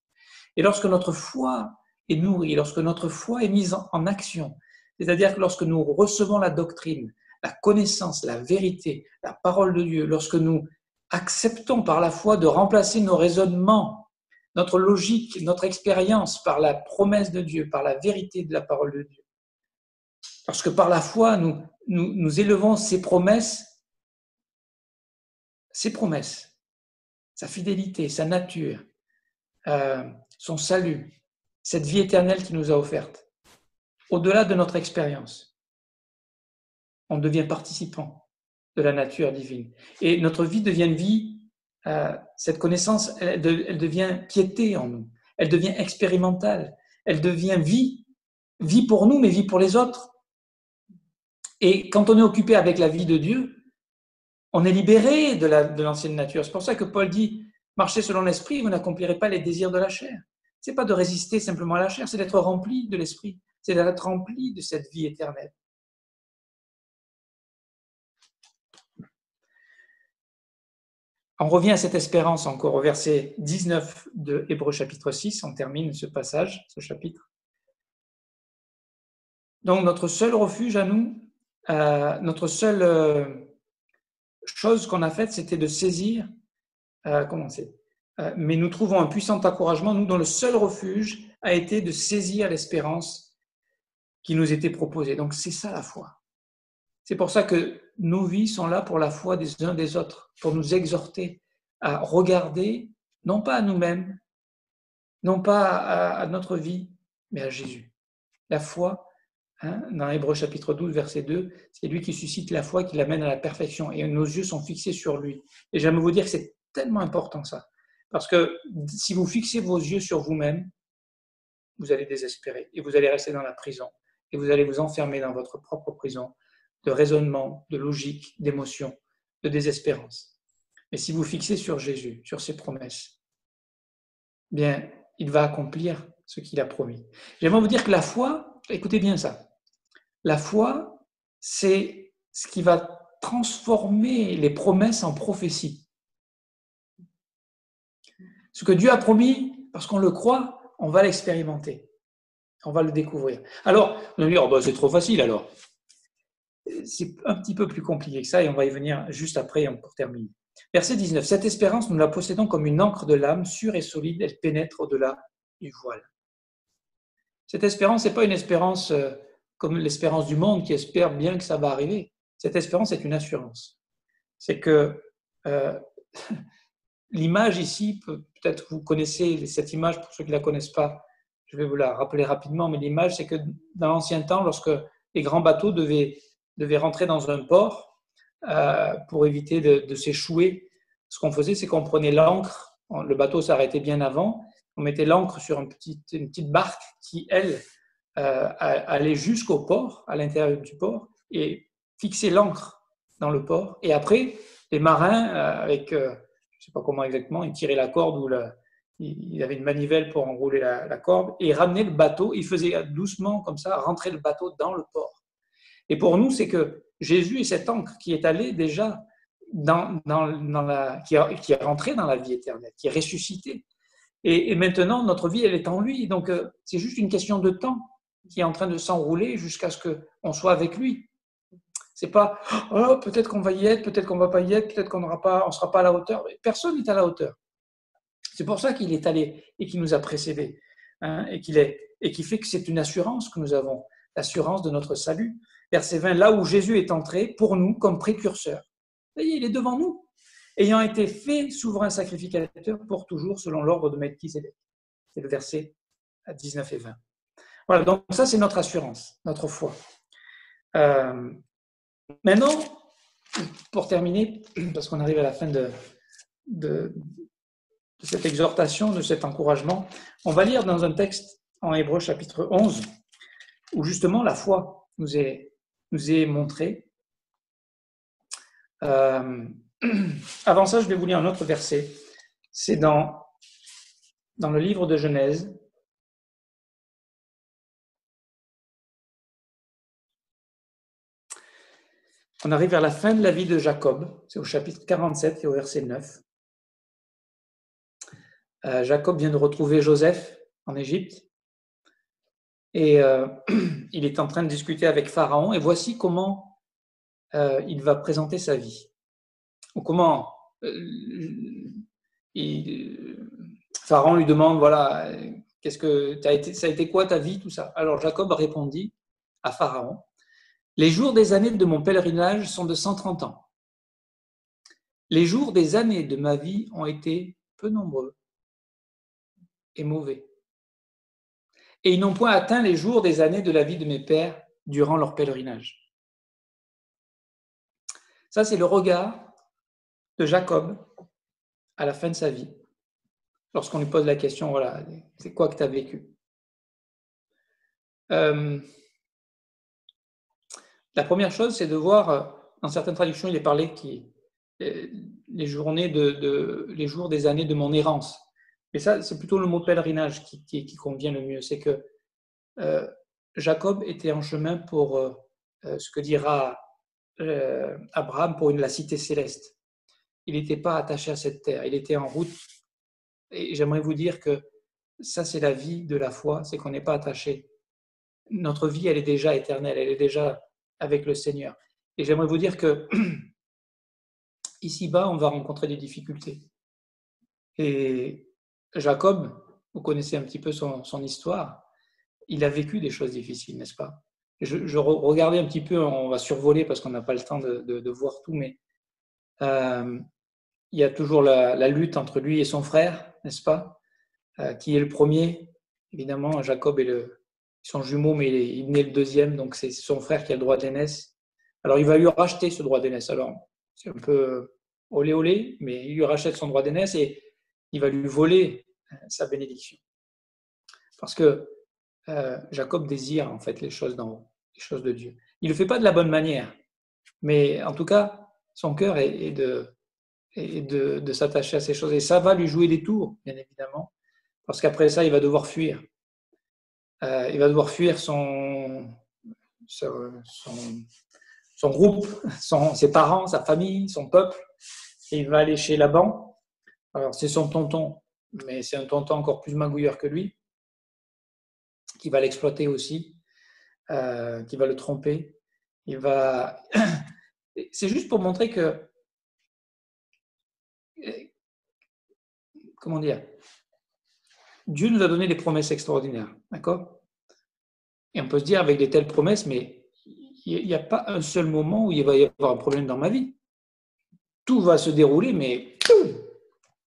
Et lorsque notre foi est nourrie, lorsque notre foi est mise en action, c'est-à-dire que lorsque nous recevons la doctrine, la connaissance, la vérité, la parole de Dieu, lorsque nous acceptons par la foi de remplacer nos raisonnements, notre logique, notre expérience par la promesse de Dieu, par la vérité de la parole de Dieu, lorsque par la foi nous élevons ces promesses, sa fidélité, sa nature, son salut, cette vie éternelle qu'il nous a offerte, au-delà de notre expérience, on devient participant de la nature divine. Et notre vie devient une vie, cette connaissance, elle devient piété en nous, elle devient expérimentale, elle devient vie pour nous, mais vie pour les autres. Et quand on est occupé avec la vie de Dieu, on est libéré de l'ancienne nature. C'est pour ça que Paul dit, marchez selon l'esprit, vous n'accomplirez pas les désirs de la chair. Ce n'est pas de résister simplement à la chair, c'est d'être rempli de l'esprit, c'est d'être rempli de cette vie éternelle. On revient à cette espérance encore au verset 19 de Hébreux chapitre 6, on termine ce passage, ce chapitre. Donc notre seul refuge à nous, notre seule chose qu'on a faite, c'était de saisir, mais nous trouvons un puissant encouragement, nous dont le seul refuge a été de saisir l'espérance qui nous était proposée. Donc c'est ça la foi. C'est pour ça que nos vies sont là pour la foi des uns des autres, pour nous exhorter à regarder, non pas à nous-mêmes, non pas à notre vie, mais à Jésus. La foi, dans Hébreux chapitre 12, verset 2, c'est lui qui suscite la foi, qui l'amène à la perfection. Et nos yeux sont fixés sur lui. Et j'aime vous dire que c'est tellement important ça. Parce que si vous fixez vos yeux sur vous-même, vous allez désespérer. Et vous allez rester dans la prison. Et vous allez vous enfermer dans votre propre prison de raisonnement, de logique, d'émotion, de désespérance. Mais si vous fixez sur Jésus, sur ses promesses, bien, il va accomplir ce qu'il a promis. J'aimerais vous dire que la foi, écoutez bien ça, la foi, c'est ce qui va transformer les promesses en prophéties. Ce que Dieu a promis, parce qu'on le croit, on va l'expérimenter. On va le découvrir. Alors, on va dire, c'est trop facile alors. C'est un petit peu plus compliqué que ça et on va y venir juste après pour terminer. Verset 19. Cette espérance, nous la possédons comme une encre de l'âme, sûre et solide, elle pénètre au-delà du voile. Cette espérance, ce n'est pas une espérance comme l'espérance du monde qui espère bien que ça va arriver. Cette espérance est une assurance. C'est que l'image ici, peut-être vous connaissez cette image, pour ceux qui ne la connaissent pas, je vais vous la rappeler rapidement, mais l'image, c'est que dans l'ancien temps, lorsque les grands bateaux devaient rentrer dans un port pour éviter de s'échouer, ce qu'on faisait, c'est qu'on prenait l'ancre, le bateau s'arrêtait bien avant, on mettait l'ancre sur une petite barque qui, elle, allait jusqu'au port, à l'intérieur du port, et fixait l'ancre dans le port. Et après, les marins, je ne sais pas comment exactement, ils tiraient la corde ou il avait une manivelle pour enrouler la corde et ramener le bateau. Il faisait doucement, comme ça, rentrer le bateau dans le port. Et pour nous, c'est que Jésus est cet ancre qui est allé déjà qui est rentré dans la vie éternelle, qui est ressuscité. Et maintenant, notre vie, elle est en lui. Donc, c'est juste une question de temps qui est en train de s'enrouler jusqu'à ce qu'on soit avec lui. C'est pas oh, peut-être qu'on va y être, peut-être qu'on va pas y être, peut-être qu'on ne sera pas à la hauteur. Personne n'est à la hauteur. C'est pour ça qu'il est allé et qu'il nous a précédés, hein, et qui fait que c'est une assurance que nous avons, l'assurance de notre salut. Verset 20, là où Jésus est entré pour nous comme précurseur. Vous voyez, il est devant nous, ayant été fait souverain sacrificateur pour toujours selon l'ordre de Melchisédek. C'est le verset 19 et 20. Voilà, donc ça c'est notre assurance, notre foi. Maintenant, pour terminer, parce qu'on arrive à la fin de cette exhortation, de cet encouragement, on va lire dans un texte en Hébreux chapitre 11, où justement la foi nous est montrée. Avant ça, je vais vous lire un autre verset. C'est dans le livre de Genèse. On arrive vers la fin de la vie de Jacob, c'est au chapitre 47 et au verset 9. Jacob vient de retrouver Joseph en Égypte et il est en train de discuter avec Pharaon et voici comment il va présenter sa vie. Ou comment Pharaon lui demande, voilà, ça a été quoi ta vie, tout ça. Alors Jacob répondit à Pharaon, les jours des années de mon pèlerinage sont de 130 ans. Les jours des années de ma vie ont été peu nombreux et mauvais. Et ils n'ont point atteint les jours des années de la vie de mes pères durant leur pèlerinage. Ça, c'est le regard de Jacob à la fin de sa vie, lorsqu'on lui pose la question, voilà, c'est quoi que tu as vécu? La première chose, c'est de voir, dans certaines traductions, il est parlé les journées les jours des années de mon errance. Mais ça, c'est plutôt le mot pèlerinage qui convient le mieux. C'est que Jacob était en chemin pour ce que dira Abraham pour la cité céleste. Il n'était pas attaché à cette terre, il était en route. Et j'aimerais vous dire que ça, c'est la vie de la foi, c'est qu'on n'est pas attaché. Notre vie, elle est déjà éternelle, elle est déjà avec le Seigneur. Et j'aimerais vous dire que ici-bas, on va rencontrer des difficultés. Et Jacob, vous connaissez un petit peu son histoire, il a vécu des choses difficiles, n'est-ce pas? Je regardais un petit peu, on va survoler parce qu'on n'a pas le temps de voir tout, mais il y a toujours la lutte entre lui et son frère, n'est-ce pas? Qui est le premier? Évidemment, Jacob ils sont jumeaux, mais il est né le deuxième, donc c'est son frère qui a le droit d'aînesse. Alors il va lui racheter ce droit d'aînesse. Alors c'est un peu olé olé, mais il lui rachète son droit d'aînesse et il va lui voler sa bénédiction. Parce que Jacob désire en fait les choses de Dieu. Il ne le fait pas de la bonne manière, mais en tout cas, son cœur est de s'attacher à ces choses. Et ça va lui jouer des tours, bien évidemment, parce qu'après ça, il va devoir fuir. Il va devoir fuir son groupe, ses parents, sa famille, son peuple. Et il va aller chez Laban. Alors, c'est son tonton, mais c'est un tonton encore plus magouilleur que lui, qui va l'exploiter aussi, qui va le tromper. C'est juste pour montrer que, comment dire, Dieu nous a donné des promesses extraordinaires, d'accord? Et on peut se dire avec des telles promesses, mais il n'y a pas un seul moment où il va y avoir un problème dans ma vie. Tout va se dérouler, mais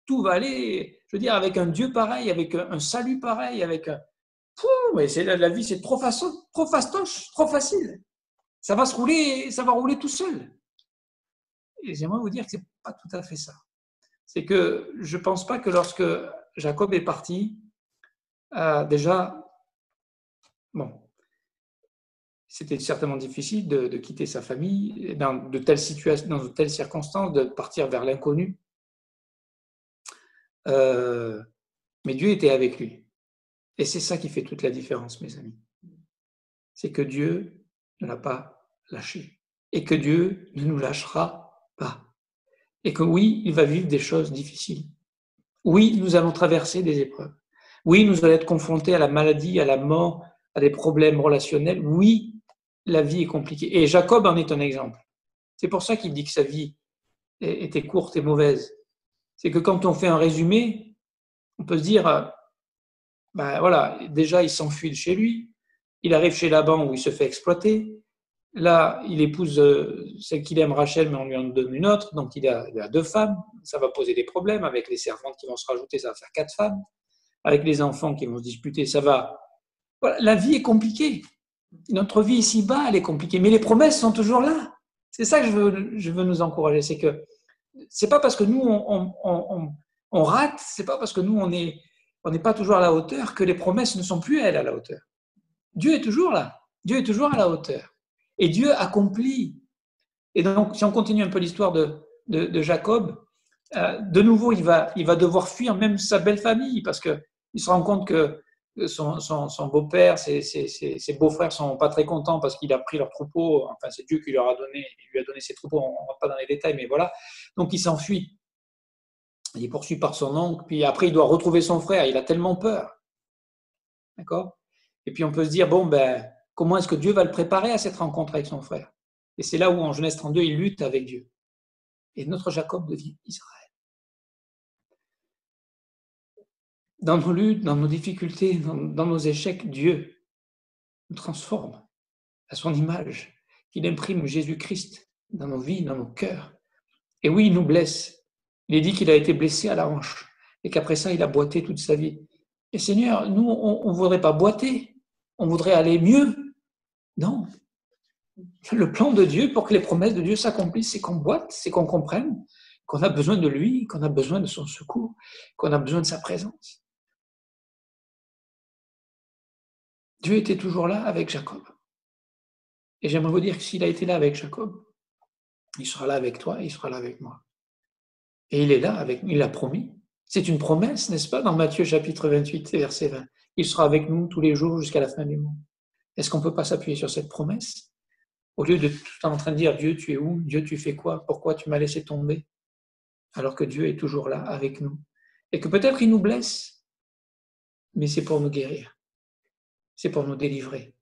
tout va aller, je veux dire, avec un Dieu pareil, avec un salut pareil, avec un... mais la vie, c'est trop fastoche, trop facile. Ça va rouler tout seul. Et j'aimerais vous dire que ce n'est pas tout à fait ça. C'est que je ne pense pas que lorsque Jacob est parti, déjà, bon, c'était certainement difficile de quitter sa famille dans de telles situations, dans de telles circonstances, de partir vers l'inconnu. Mais Dieu était avec lui. Et c'est ça qui fait toute la différence, mes amis. C'est que Dieu ne l'a pas lâché. Et que Dieu ne nous lâchera pas. Et que oui, il va vivre des choses difficiles. Oui, nous allons traverser des épreuves. Oui, nous allons être confrontés à la maladie, à la mort, à des problèmes relationnels. Oui, la vie est compliquée. Et Jacob en est un exemple. C'est pour ça qu'il dit que sa vie était courte et mauvaise. C'est que quand on fait un résumé, on peut se dire, ben voilà, déjà il s'enfuit de chez lui, il arrive chez Laban où il se fait exploiter. Là, il épouse celle qu'il aime, Rachel, mais on lui en donne une autre, donc il a 2 femmes. Ça va poser des problèmes avec les servantes qui vont se rajouter, ça va faire 4 femmes. Avec les enfants qui vont se disputer, ça va. Voilà, la vie est compliquée. Notre vie ici-bas, elle est compliquée, mais les promesses sont toujours là. C'est ça que je veux nous encourager. C'est que c'est pas parce que nous on rate, c'est pas parce que nous on n'est pas toujours à la hauteur que les promesses ne sont plus elles à la hauteur. Dieu est toujours là. Dieu est toujours à la hauteur. Et Dieu accomplit. Et donc, si on continue un peu l'histoire de Jacob, de nouveau, il va devoir fuir même sa belle famille parce qu'il se rend compte que son beau-père, ses beaux-frères sont pas très contents parce qu'il a pris leurs troupeaux. Enfin, c'est Dieu qui lui a donné ses troupeaux. On ne rentre pas dans les détails, mais voilà. Donc, il s'enfuit. Il est poursuivi par son oncle. Puis après, il doit retrouver son frère. Il a tellement peur. D'accord ? Et puis, on peut se dire, bon, ben, comment est-ce que Dieu va le préparer à cette rencontre avec son frère ? Et c'est là où, en Genèse 32, il lutte avec Dieu. Et notre Jacob devient Israël. Dans nos luttes, dans nos difficultés, dans nos échecs, Dieu nous transforme à son image, qu'il imprime Jésus-Christ dans nos vies, dans nos cœurs. Et oui, il nous blesse. Il est dit qu'il a été blessé à la hanche et qu'après ça, il a boité toute sa vie. Et Seigneur, nous, on ne voudrait pas boiter, on voudrait aller mieux. Non. Le plan de Dieu pour que les promesses de Dieu s'accomplissent, c'est qu'on boite, c'est qu'on comprenne qu'on a besoin de lui, qu'on a besoin de son secours, qu'on a besoin de sa présence. Dieu était toujours là avec Jacob. Et j'aimerais vous dire que s'il a été là avec Jacob, il sera là avec toi, il sera là avec moi. Et il est là avec nous, il l'a promis. C'est une promesse, n'est-ce pas, dans Matthieu chapitre 28, verset 20. Il sera avec nous tous les jours jusqu'à la fin du monde. Est-ce qu'on ne peut pas s'appuyer sur cette promesse ? Au lieu de tout le temps en train de dire, Dieu, tu es où ? Dieu, tu fais quoi ? Pourquoi tu m'as laissé tomber ? Alors que Dieu est toujours là avec nous. Et que peut-être il nous blesse, mais c'est pour nous guérir. C'est pour nous délivrer.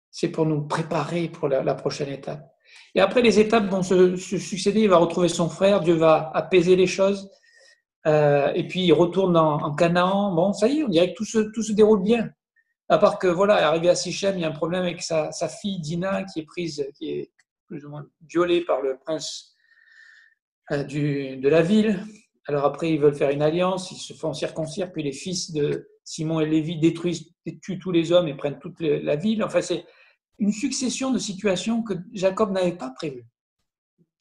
C'est pour nous préparer pour la prochaine étape. Et après, les étapes vont se succéder. Il va retrouver son frère, Dieu va apaiser les choses. Et puis, il retourne en Canaan. Bon, ça y est, on dirait que tout se déroule bien. À part que, voilà, arrivé à Sichem, il y a un problème avec sa fille Dina qui est plus ou moins violée par le prince de la ville. Alors après, ils veulent faire une alliance, ils se font circoncire, puis les fils de Simon et Lévi tuent tous les hommes et prennent toute la ville. Enfin, c'est une succession de situations que Jacob n'avait pas prévues,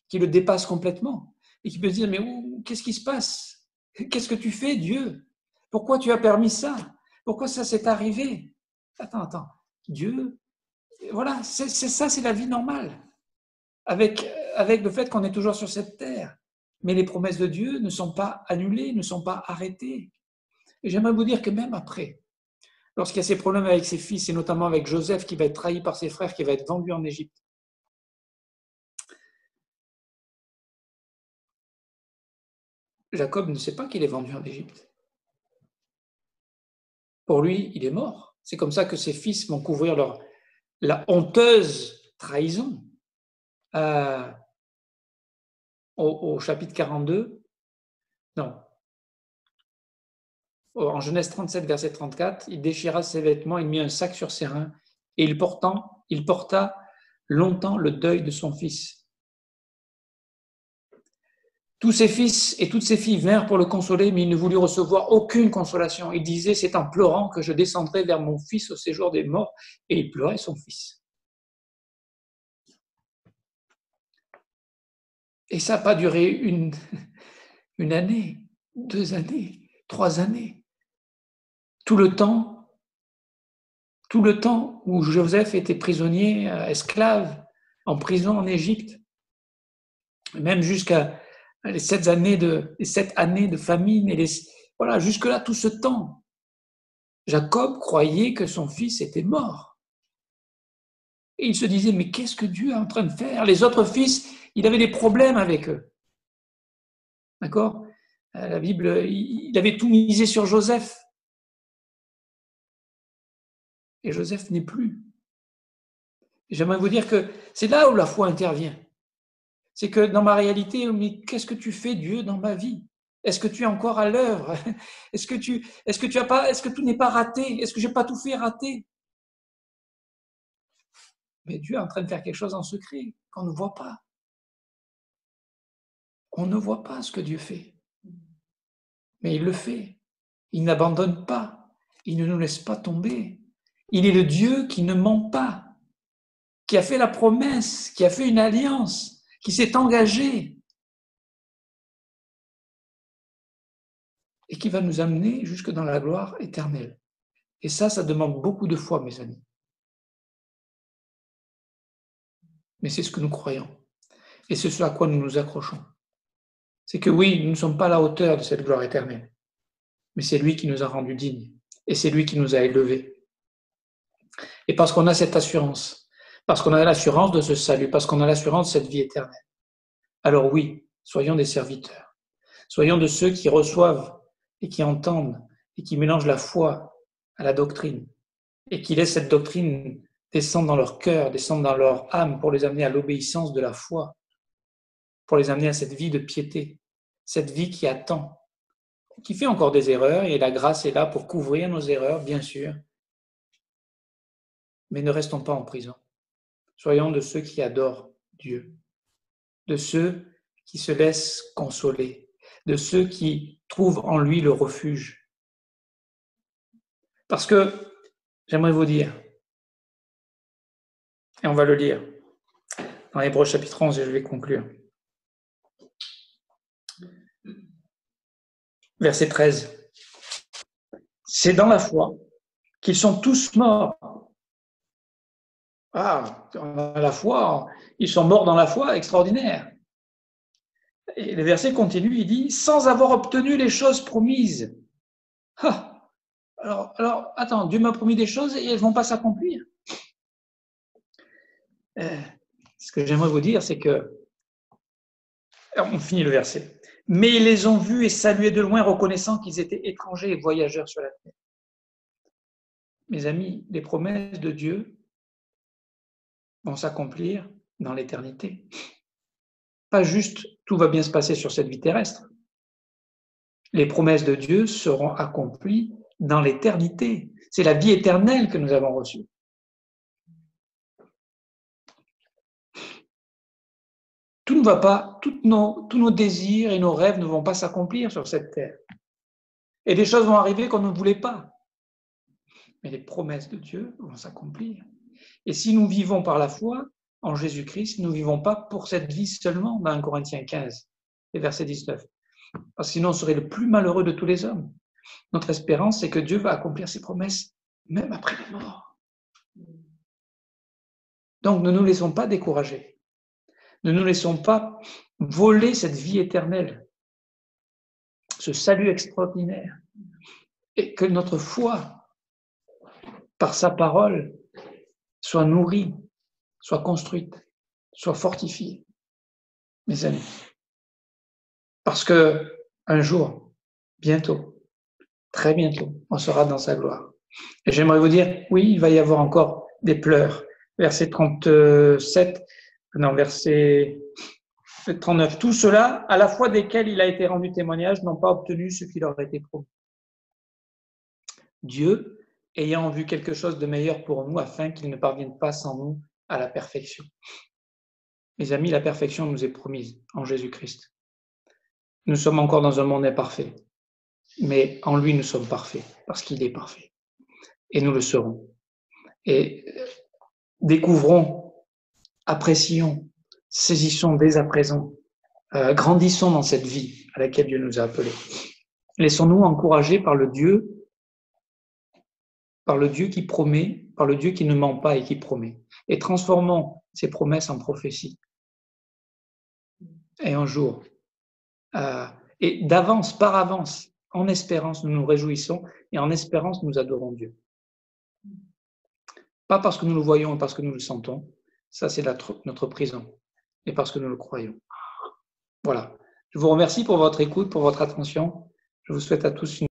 qui le dépassent complètement, et qui peut se dire, mais qu'est-ce qui se passe ? Qu'est-ce que tu fais, Dieu ? Pourquoi tu as permis ça ? Pourquoi ça s'est arrivé ? Attends, Dieu, voilà, c'est ça, c'est la vie normale, avec le fait qu'on est toujours sur cette terre. Mais les promesses de Dieu ne sont pas annulées, ne sont pas arrêtées. Et j'aimerais vous dire que même après, lorsqu'il y a ces problèmes avec ses fils, et notamment avec Joseph qui va être trahi par ses frères, qui va être vendu en Égypte, Jacob ne sait pas qu'il est vendu en Égypte. Pour lui, il est mort. C'est comme ça que ses fils vont couvrir la honteuse trahison. Au chapitre 42, non, en Genèse 37, verset 34, il déchira ses vêtements, il mit un sac sur ses reins, et il porta longtemps le deuil de son fils. Tous ses fils et toutes ses filles vinrent pour le consoler, mais il ne voulut recevoir aucune consolation. Il disait, c'est en pleurant que je descendrai vers mon fils au séjour des morts, et il pleurait son fils. Et ça n'a pas duré une année, 2 années, 3 années. Tout le temps tout le temps où Joseph était prisonnier, esclave, en prison en Égypte, même jusqu'à les 7 années de famine, voilà, jusque-là, tout ce temps, Jacob croyait que son fils était mort. Et il se disait, mais qu'est-ce que Dieu est en train de faire? Les autres fils, il avait des problèmes avec eux. D'accord? La Bible, il avait tout misé sur Joseph. Et Joseph n'est plus. Et j'aimerais vous dire que c'est là où la foi intervient. C'est que dans ma réalité, mais qu'est-ce que tu fais, Dieu, dans ma vie? Est-ce que tu es encore à l'œuvre? Est-ce que tout n'est pas raté? Est-ce que j'ai pas tout fait rater? Mais Dieu est en train de faire quelque chose en secret qu'on ne voit pas. On ne voit pas ce que Dieu fait. Mais il le fait. Il n'abandonne pas. Il ne nous laisse pas tomber. Il est le Dieu qui ne ment pas, qui a fait la promesse, qui a fait une alliance, qui s'est engagé et qui va nous amener jusque dans la gloire éternelle. Et ça demande beaucoup de foi, mes amis. Mais c'est ce que nous croyons. Et c'est ce à quoi nous nous accrochons. C'est que oui, nous ne sommes pas à la hauteur de cette gloire éternelle, mais c'est lui qui nous a rendus dignes. Et c'est lui qui nous a élevés. Et parce qu'on a cette assurance, parce qu'on a l'assurance de ce salut, parce qu'on a l'assurance de cette vie éternelle, alors oui, soyons des serviteurs. Soyons de ceux qui reçoivent et qui entendent et qui mélangent la foi à la doctrine et qui laissent cette doctrine descendre dans leur cœur, descendre dans leur âme pour les amener à l'obéissance de la foi, pour les amener à cette vie de piété, cette vie qui attend, qui fait encore des erreurs, et la grâce est là pour couvrir nos erreurs, bien sûr. Mais ne restons pas en prison. Soyons de ceux qui adorent Dieu, de ceux qui se laissent consoler, de ceux qui trouvent en lui le refuge. Parce que, j'aimerais vous dire, et on va le lire dans Hébreux chapitre 11, et je vais conclure. Verset 13. C'est dans la foi qu'ils sont tous morts. Ah, dans la foi, ils sont morts dans la foi, extraordinaire. Et le verset continue, il dit, sans avoir obtenu les choses promises. Ah, alors, attends, Dieu m'a promis des choses et elles ne vont pas s'accomplir. Ce que j'aimerais vous dire, c'est que, on finit le verset, mais ils les ont vus et salués de loin, reconnaissant qu'ils étaient étrangers et voyageurs sur la terre. Mes amis, les promesses de Dieu vont s'accomplir dans l'éternité. Pas juste tout va bien se passer sur cette vie terrestre. Les promesses de Dieu seront accomplies dans l'éternité. C'est la vie éternelle que nous avons reçue. Tout ne va pas, tous nos désirs et nos rêves ne vont pas s'accomplir sur cette terre. Et des choses vont arriver qu'on ne voulait pas. Mais les promesses de Dieu vont s'accomplir. Et si nous vivons par la foi en Jésus-Christ, nous ne vivons pas pour cette vie seulement, dans 1 Corinthiens 15, et verset 19. Parce que sinon, on serait le plus malheureux de tous les hommes. Notre espérance, c'est que Dieu va accomplir ses promesses, même après la mort. Donc, ne nous laissons pas décourager. Ne nous laissons pas voler cette vie éternelle, ce salut extraordinaire. Et que notre foi, par sa parole, soit nourrie, soit construite, soit fortifiée, mes amis. Parce que un jour, bientôt, très bientôt, on sera dans sa gloire. Et j'aimerais vous dire, oui, il va y avoir encore des pleurs. Verset 37, non, verset 39. Tout cela, à la fois desquels il a été rendu témoignage, n'ont pas obtenu ce qui leur a été promis. Dieu, ayant vu quelque chose de meilleur pour nous, afin qu'ils ne parviennent pas sans nous à la perfection. Mes amis, la perfection nous est promise en Jésus-Christ. Nous sommes encore dans un monde imparfait, mais en lui nous sommes parfaits, parce qu'il est parfait. Et nous le serons. Et découvrons, apprécions, saisissons dès à présent, grandissons dans cette vie à laquelle Dieu nous a appelés. Laissons-nous encourager par le Dieu par le Dieu qui promet, par le Dieu qui ne ment pas et qui promet. Et transformons ces promesses en prophéties. Et un jour, et d'avance, par avance, en espérance, nous nous réjouissons et en espérance, nous adorons Dieu. Pas parce que nous le voyons et parce que nous le sentons, ça c'est notre prison, et parce que nous le croyons. Voilà. Je vous remercie pour votre écoute, pour votre attention. Je vous souhaite à tous une